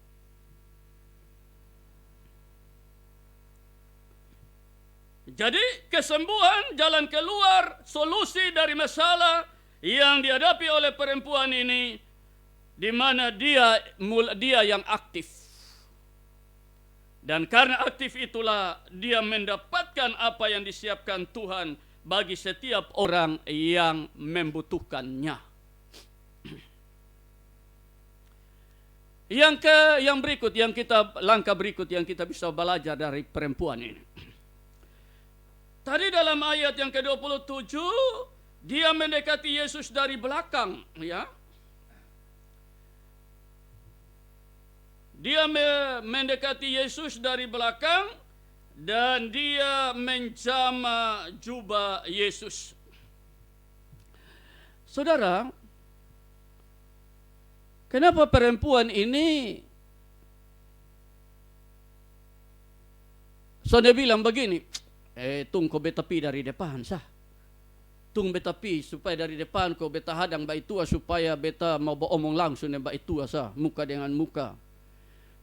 Jadi kesembuhan, jalan keluar, solusi dari masalah yang dihadapi oleh perempuan ini, di mana dia yang aktif. Dan karena aktif itulah dia mendapatkan apa yang disiapkan Tuhan bagi setiap orang yang membutuhkannya. Yang berikut, langkah berikut yang kita bisa belajar dari perempuan ini. Tadi dalam ayat yang ke-27, dia mendekati Yesus dari belakang, ya. Dia mendekati Yesus dari belakang dan dia menjama jubah Yesus. Saudara, kenapa perempuan ini dia bilang begini, tung ko betapi dari depan sah. Tung betapi supaya dari depan ko beta hadang ba itua supaya beta mau omong langsung dengan ba itua sah, muka dengan muka.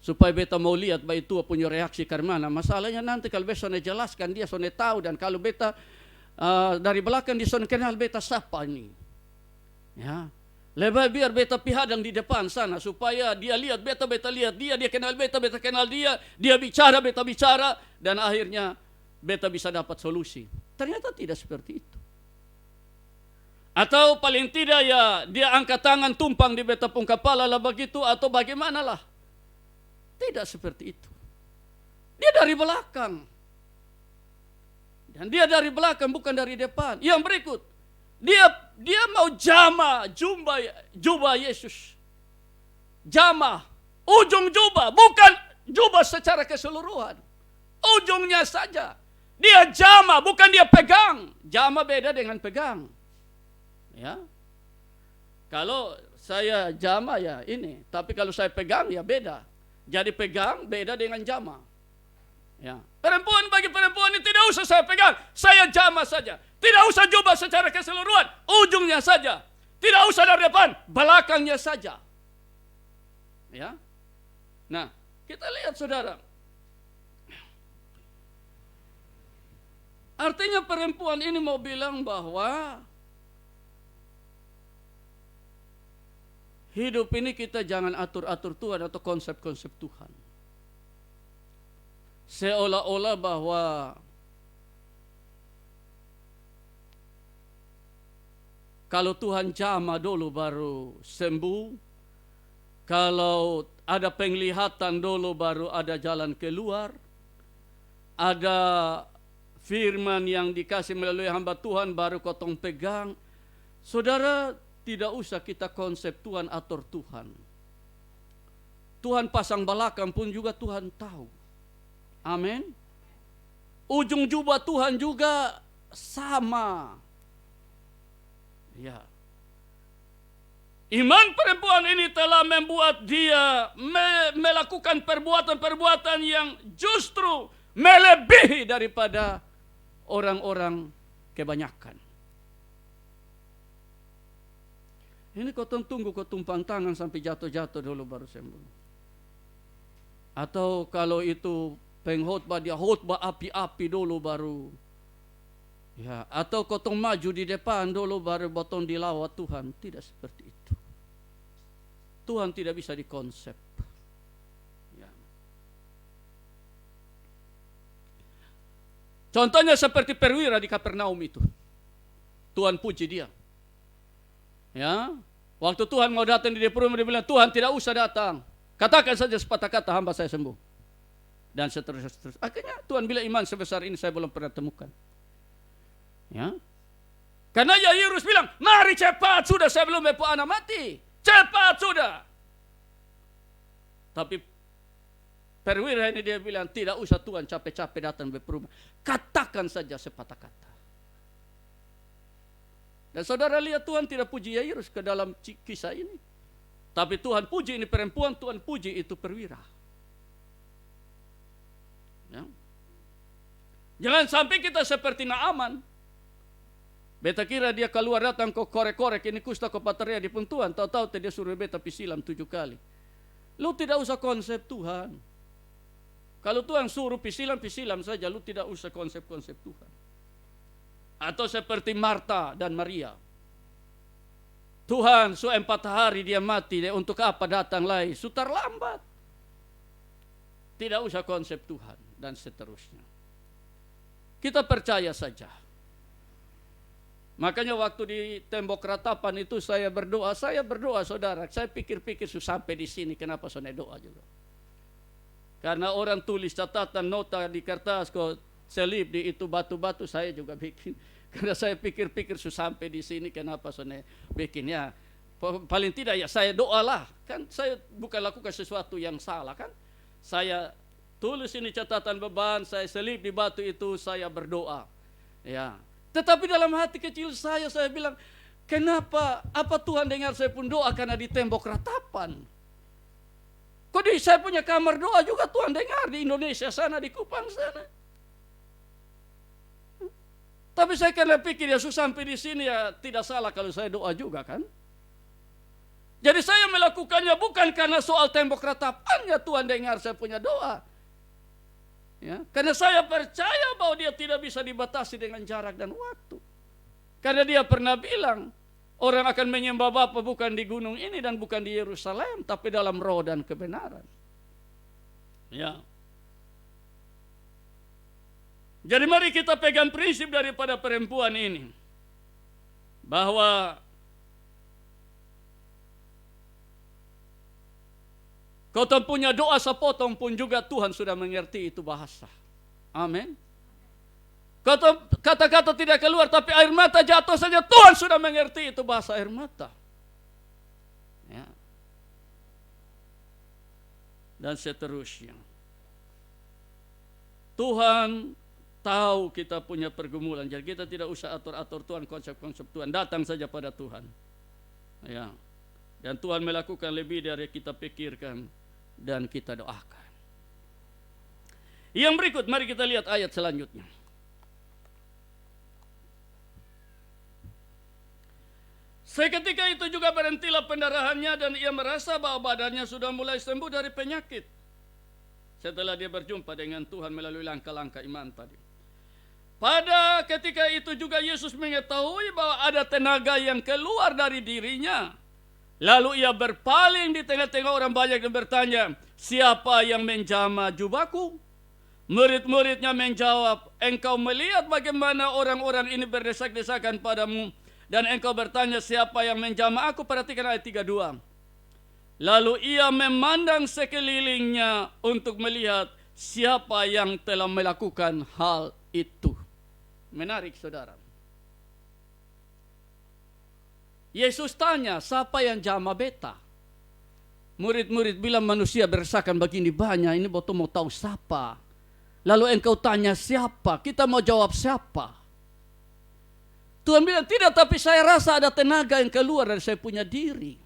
Supaya beta mau lihat ba itua punya reaksi karena masalahnya nanti kalau beta sone jelaskan dia sone tahu, dan kalau beta dari belakang dia sone kenal beta siapa ini. Ya. Lebih biar beta pihadang di depan sana supaya dia lihat beta lihat dia kenal beta kenal dia bicara beta bicara, dan akhirnya beta bisa dapat solusi. Ternyata tidak seperti itu. Atau paling tidak ya dia angkat tangan tumpang di beta pun kepala lah begitu, atau bagaimanalah. Tidak seperti itu. Dia dari belakang. Dan dia dari belakang bukan dari depan. Yang berikut, dia mau jama jubah Yesus. Jama ujung jubah, bukan jubah secara keseluruhan. Ujungnya saja. Dia jama, bukan dia pegang. Jama beda dengan pegang. Ya. Kalau saya jama ya ini, tapi kalau saya pegang ya beda. Jadi pegang beda dengan jama. Ya. Bagi perempuan ini tidak usah saya pegang, saya jama saja. Tidak usah jubah secara keseluruhan, ujungnya saja. Tidak usah dari depan, belakangnya saja. Ya. Nah, kita lihat saudara. Artinya perempuan ini mau bilang bahwa hidup ini kita jangan atur-atur Tuhan atau konsep-konsep Tuhan. Seolah-olah bahwa kalau Tuhan jama dulu baru sembuh, kalau ada penglihatan dulu baru ada jalan keluar, ada firman yang dikasih melalui hamba Tuhan baru kotong pegang. Saudara, tidak usah kita konsep Tuhan atur Tuhan. Tuhan pasang belakang pun juga Tuhan tahu. Amin. Ujung jubah Tuhan juga sama. Ya. Iman perempuan ini telah membuat dia melakukan perbuatan-perbuatan yang justru melebihi daripada orang-orang kebanyakan. Ini kau tunggu kau tumpang tangan sampai jatuh-jatuh dulu baru sembuh. Atau kalau itu pengkhotbah dia khotbah api-api dulu baru. Ya, atau kau maju di depan dulu baru botong dilawat Tuhan. Tidak seperti itu. Tuhan tidak bisa dikonsep. Ya. Contohnya seperti perwira di Kapernaum itu. Tuhan puji dia. Ya, waktu Tuhan mau datang di rumah dia bilang, Tuhan tidak usah datang. Katakan saja sepatah kata hamba saya sembuh. Dan seterusnya. Akhirnya Tuhan bilang iman sebesar ini saya belum pernah temukan. Ya. Karena Yairus bilang, mari cepat sudah saya belum mempunyai anak mati. Cepat sudah. Tapi perwira ini dia bilang, tidak usah Tuhan capek-capek datang berperumah. Katakan saja sepatah kata. Dan saudara lihat Tuhan tidak puji Yairus ke dalam kisah ini. Tapi Tuhan puji ini perempuan, Tuhan puji itu perwira. Ya. Jangan sampai kita seperti Naaman. Beta kira dia keluar datang ke korek-korek ini kusta ke pateria di pun Tuhan. Tahu-tahu dia suruh beta pisilam 7 kali. Lu tidak usah konsep Tuhan. Kalau Tuhan suruh pisilam saja. Lu tidak usah konsep-konsep Tuhan. Atau seperti Marta dan Maria. Tuhan, 4 hari dia mati, untuk apa datang lagi? Sutar lambat. Tidak usah konsep Tuhan dan seterusnya. Kita percaya saja. Makanya waktu di tembok ratapan itu saya berdoa saudara. Saya pikir-pikir sampai di sini kenapa saya doa juga. Karena orang tulis catatan nota di kertas kok selip di itu batu-batu, saya juga bikin. Karena saya pikir-pikir sampai di sini kenapa saya bikin ya. Paling tidak ya saya doalah. Kan saya bukan lakukan sesuatu yang salah kan. Saya tulis ini catatan beban, saya selip di batu itu, saya berdoa. Ya. Tetapi dalam hati kecil saya bilang, kenapa? Apa Tuhan dengar saya pun doa karena di tembok ratapan? Kok di saya punya kamar doa juga Tuhan dengar di Indonesia sana, di Kupang sana. Tapi saya karena pikir ya sampai di sini ya tidak salah kalau saya doa juga kan. Jadi saya melakukannya bukan karena soal tembok ratapannya Tuhan dengar saya punya doa. Ya, karena saya percaya bahwa dia tidak bisa dibatasi dengan jarak dan waktu. Karena dia pernah bilang, orang akan menyembah Bapa bukan di gunung ini dan bukan di Yerusalem, tapi dalam roh dan kebenaran. Ya. Jadi mari kita pegang prinsip daripada perempuan ini. Bahwa kau punya doa sepotong pun juga Tuhan sudah mengerti itu bahasa. Amin. Kata-kata tidak keluar tapi air mata jatuh saja Tuhan sudah mengerti itu bahasa air mata. Ya. Dan seterusnya. Tuhan tahu kita punya pergumulan. Jadi kita tidak usah atur-atur Tuhan, konsep-konsep Tuhan. Datang saja pada Tuhan. Ya. Dan Tuhan melakukan lebih dari kita pikirkan dan kita doakan. Yang berikut, mari kita lihat ayat selanjutnya. Seketika itu juga berhentilah pendarahannya dan ia merasa bahwa badannya sudah mulai sembuh dari penyakit. Setelah dia berjumpa dengan Tuhan melalui langkah-langkah iman tadi. Pada ketika itu juga Yesus mengetahui bahwa ada tenaga yang keluar dari dirinya. Lalu ia berpaling di tengah-tengah orang banyak dan bertanya, siapa yang menjamah jubahku? Murid-muridnya menjawab, engkau melihat bagaimana orang-orang ini berdesak-desakan padamu, dan engkau bertanya siapa yang menjamah aku? Perhatikan ayat 32. Lalu ia memandang sekelilingnya untuk melihat siapa yang telah melakukan hal itu. Menarik saudara. Yesus tanya, siapa yang jamah beta? Murid-murid bilang manusia berdesakan begini banyak, ini betul mau tahu siapa. Lalu engkau tanya siapa? Kita mau jawab siapa? Tuhan bilang tidak, tapi saya rasa ada tenaga yang keluar dari saya punya diri.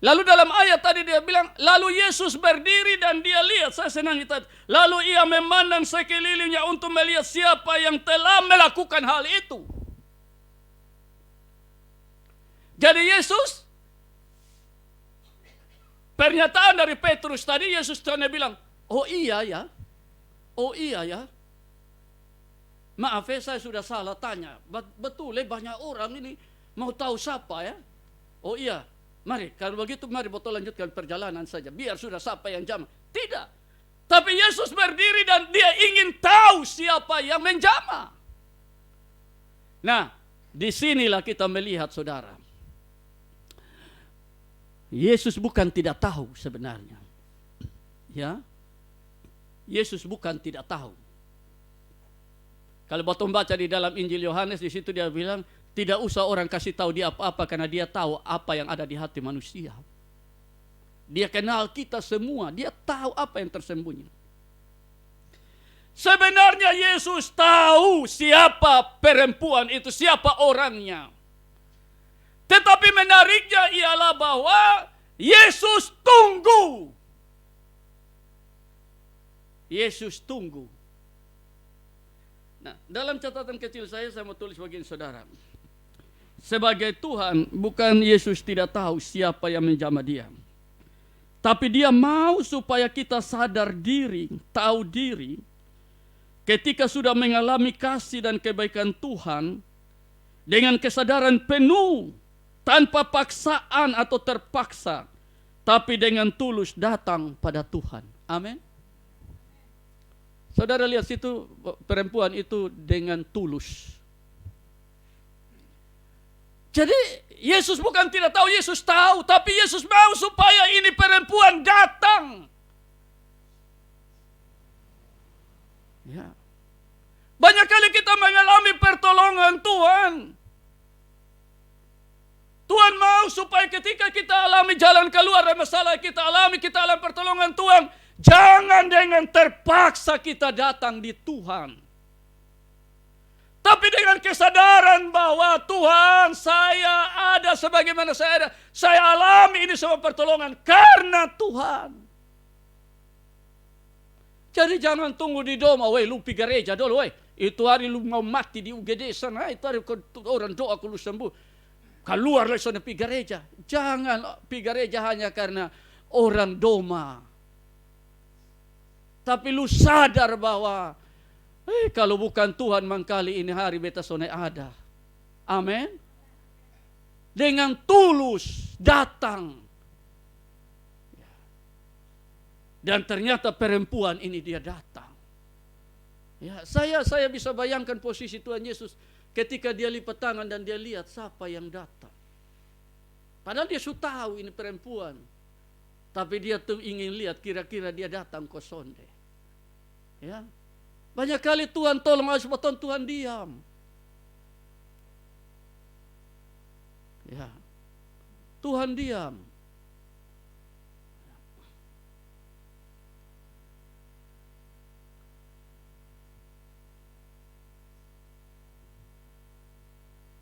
Lalu dalam ayat tadi dia bilang, lalu Yesus berdiri dan dia lihat, saya senang itu. Lalu ia memandang sekelilingnya untuk melihat siapa yang telah melakukan hal itu. Jadi Yesus, pernyataan dari Petrus tadi, Yesus tanya bilang, oh iya ya, maaf ya saya sudah salah tanya, betul banyak orang ini mau tahu siapa ya, oh iya, mari kalau begitu mari betul lanjutkan perjalanan saja, biar sudah siapa yang jamah, tidak, tapi Yesus berdiri dan dia ingin tahu siapa yang menjamah. Nah, disinilah kita melihat saudara, Yesus bukan tidak tahu sebenarnya. Ya. Yesus bukan tidak tahu. Kalau bapak baca di dalam Injil Yohanes di situ dia bilang, tidak usah orang kasih tahu dia apa-apa karena dia tahu apa yang ada di hati manusia. Dia kenal kita semua, dia tahu apa yang tersembunyi. Sebenarnya Yesus tahu siapa perempuan itu, siapa orangnya. Tetapi menariknya ialah bahwa Yesus tunggu. Yesus tunggu. Nah, dalam catatan kecil saya mau tulis bagian saudara. Sebagai Tuhan, bukan Yesus tidak tahu siapa yang menjamah dia. Tapi dia mau supaya kita sadar diri, tahu diri. Ketika sudah mengalami kasih dan kebaikan Tuhan, dengan kesadaran penuh, tanpa paksaan atau terpaksa, tapi dengan tulus datang pada Tuhan. Amin. Saudara lihat situ, perempuan itu dengan tulus. Jadi Yesus bukan tidak tahu, Yesus tahu, tapi Yesus mau supaya ini perempuan datang. Ya. Banyak kali kita mengalami pertolongan Tuhan. Tuhan mau supaya ketika kita alami jalan keluar dari masalah kita alami pertolongan Tuhan, jangan dengan terpaksa kita datang di Tuhan. Tapi dengan kesadaran bahwa Tuhan, saya ada sebagaimana saya ada. Saya alami ini semua pertolongan karena Tuhan. Jadi jangan tunggu di doma, lu pergi gereja dulu, itu hari lu mau mati di UGD sana, itu hari orang doa lu sembuh. Keluar lagi sana pergi gereja. Jangan pergi gereja hanya karena orang doma. Tapi lu sadar bahwa kalau bukan Tuhan mangkali ini hari beta sone ada. Amin. Dengan tulus datang. Dan ternyata perempuan ini dia datang. Ya, saya bisa bayangkan posisi Tuhan Yesus ketika dia lipat tangan dan dia lihat siapa yang datang. Padahal dia sudah tahu ini perempuan. Tapi dia tuh ingin lihat kira-kira dia datang ke sonde. Ya. Banyak kali Tuhan tolong harus beton Tuhan diam. Ya. Tuhan diam.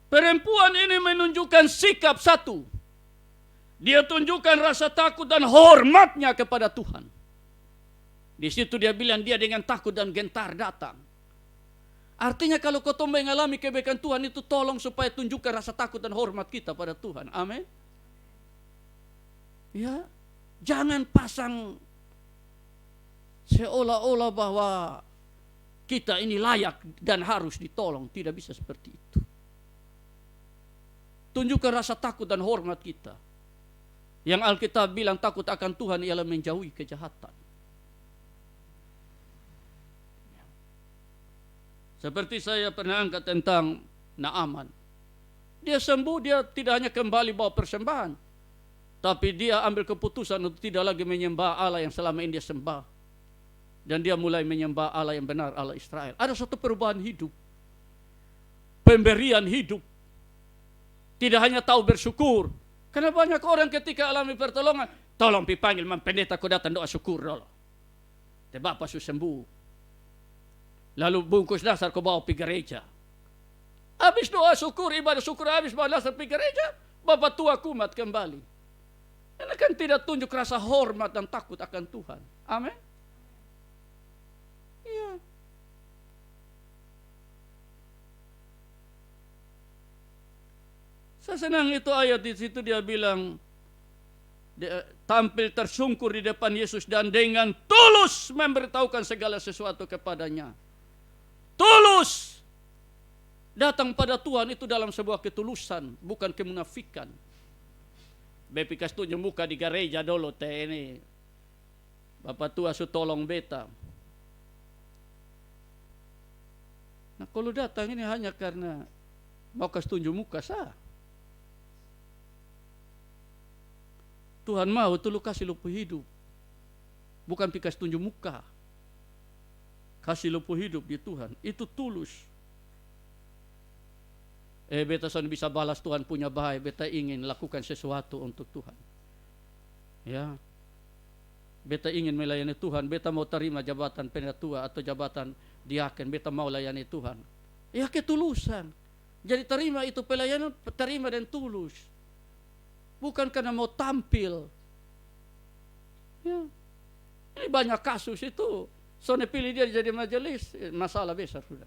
Perempuan ini menunjukkan sikap satu. Dia tunjukkan rasa takut dan hormatnya kepada Tuhan. Di situ dia bilang dia dengan takut dan gentar datang. Artinya kalau kau mengalami kebaikan Tuhan itu tolong supaya tunjukkan rasa takut dan hormat kita pada Tuhan. Amin. Ya, jangan pasang seolah-olah bahwa kita ini layak dan harus ditolong. Tidak bisa seperti itu. Tunjukkan rasa takut dan hormat kita. Yang Alkitab bilang takut akan Tuhan ialah menjauhi kejahatan. Seperti saya pernah angkat tentang Naaman. Dia sembuh, dia tidak hanya kembali bawa persembahan. Tapi dia ambil keputusan untuk tidak lagi menyembah Allah yang selama ini dia sembah. Dan dia mulai menyembah Allah yang benar, Allah Israel. Ada suatu perubahan hidup. Pemberian hidup. Tidak hanya tahu bersyukur. Karena banyak orang ketika alami pertolongan, tolong dipanggil pendeta, kau datang doa syukur dulu. Bapak sudah sembuh. Lalu bungkus dasar kau bawa pergi gereja. Habis doa syukur, ibadah syukur habis bawa dasar pergi gereja, Bapak tua kumat kembali. Karena kan tidak tunjuk rasa hormat dan takut akan Tuhan. Amin. Iya. Saya senang itu ayat di situ dia bilang dia tampil tersungkur di depan Yesus dan dengan tulus memberitahukan segala sesuatu kepadanya. Tulus datang pada Tuhan itu dalam sebuah ketulusan, bukan kemunafikan. Bepikas tu muka di gereja dulu teh ini. Bapak tua su tolong beta. Nah kalau datang ini hanya karena mau kas tunjuk muka sah. Tuhan mau itu lu kasih lupu hidup. Bukan pikas tunjuk muka. Kasih lupu hidup di Tuhan. Itu tulus. Beta sana bisa balas Tuhan punya baik. Beta ingin lakukan sesuatu untuk Tuhan. Ya. Beta ingin melayani Tuhan. Beta mau terima jabatan penatua atau jabatan diaken. Beta mau layani Tuhan. Ya ketulusan. Jadi terima itu pelayanan, terima dan tulus. Bukan karena mau tampil. Ya. Ini banyak kasus itu. Soalnya pilih dia jadi majelis, masalah besar sudah.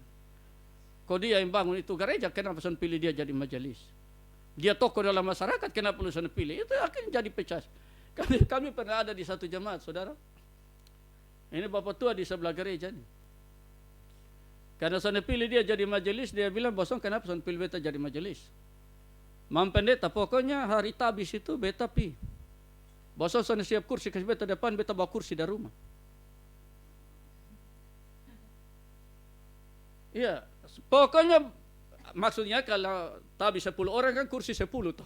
Kalau dia yang bangun itu gereja, kenapa soalnya pilih dia jadi majelis? Dia tokoh dalam masyarakat, kenapa lu soalnya pilih? Itu akan jadi pecah. Kami pernah ada di satu jemaat, saudara. Ini bapak tua di sebelah gereja nih. Karena soalnya pilih dia jadi majelis, dia bilang, bosong kenapa soalnya pilih beta jadi majelis? Mam pendeta, pokoknya hari tabis itu beta pi. Bosan sana siap kursi kasih beta depan, beta bawa kursi dari rumah. Iya, pokoknya maksudnya kalau tabi 10 orang kan kursi 10 toh.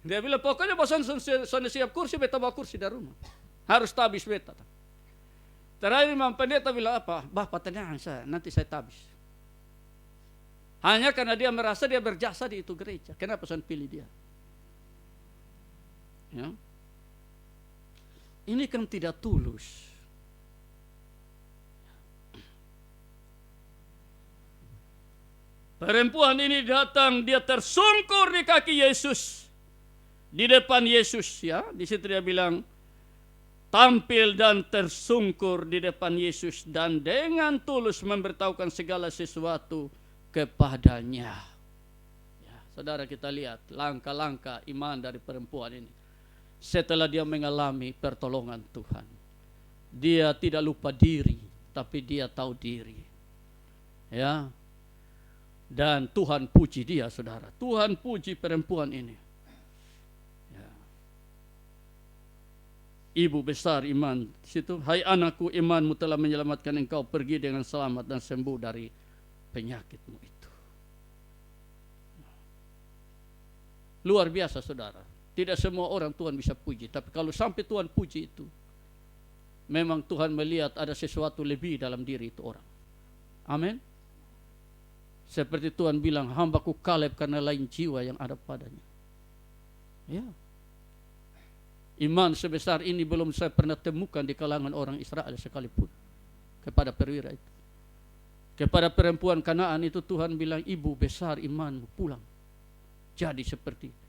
Dia bilang pokoknya bosan sana siap kursi, beta bawa kursi dari rumah. Harus tabis beta. Terakhir Imam Pendeta bilang apa? Bapak tenang saya, nanti saya tabis. Hanya karena dia merasa dia berjasa di itu gereja. Kenapa saya pilih dia? Ya. Ini kan tidak tulus. Perempuan ini datang, dia tersungkur di kaki Yesus. Di depan Yesus, ya. Di situ dia bilang, tampil dan tersungkur di depan Yesus dan dengan tulus memberitahukan segala sesuatu kepadanya. Ya, saudara, kita lihat langkah-langkah iman dari perempuan ini. Setelah dia mengalami pertolongan Tuhan, dia tidak lupa diri, tapi dia tahu diri. Ya. Dan Tuhan puji dia, saudara. Tuhan puji perempuan ini. Ya. Ibu besar iman. Situ, hai anakku, imanmu telah menyelamatkan engkau pergi dengan selamat dan sembuh dari penyakitmu itu. Luar biasa, saudara. Tidak semua orang Tuhan bisa puji, tapi kalau sampai Tuhan puji itu, memang Tuhan melihat ada sesuatu lebih dalam diri itu orang. Amin. Seperti Tuhan bilang, hambaku Kaleb karena lain jiwa yang ada padanya. Ya. Iman sebesar ini belum saya pernah temukan di kalangan orang Israel sekalipun. Kepada perwira itu. Kepada perempuan Kanaan itu Tuhan bilang, ibu besar imanmu, pulang. Jadi seperti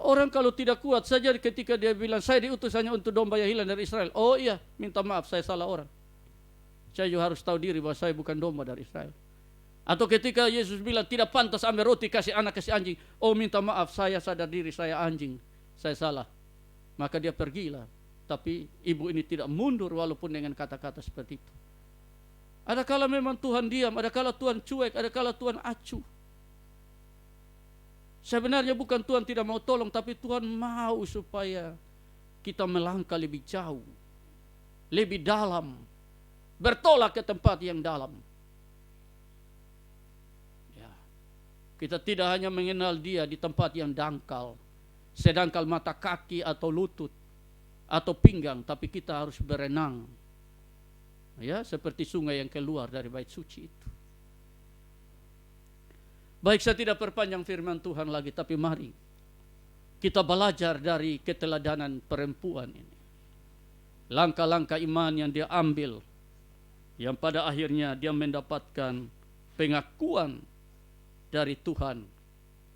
orang kalau tidak kuat saja ketika dia bilang, saya diutus hanya untuk domba yang hilang dari Israel. Oh iya, minta maaf, saya salah orang. Saya juga harus tahu diri bahwa saya bukan domba dari Israel. Atau ketika Yesus bilang, tidak pantas ambil roti kasih anak kasih anjing. Oh minta maaf, saya sadar diri, saya anjing. Saya salah. Maka dia pergilah. Tapi ibu ini tidak mundur walaupun dengan kata-kata seperti itu. Adakala memang Tuhan diam, adakala Tuhan cuek, adakala Tuhan acuh. Sebenarnya bukan Tuhan tidak mau tolong, tapi Tuhan mau supaya kita melangkah lebih jauh, lebih dalam, bertolak ke tempat yang dalam. Ya. Kita tidak hanya mengenal dia di tempat yang dangkal, sedangkal mata kaki atau lutut atau pinggang, tapi kita harus berenang. Ya, seperti sungai yang keluar dari bait suci itu. Baik, saya tidak perpanjang firman Tuhan lagi, tapi mari kita belajar dari keteladanan perempuan ini. Langkah-langkah iman yang dia ambil, yang pada akhirnya dia mendapatkan pengakuan dari Tuhan,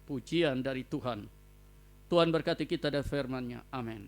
pujian dari Tuhan. Tuhan berkati kita dari firman-Nya. Amin.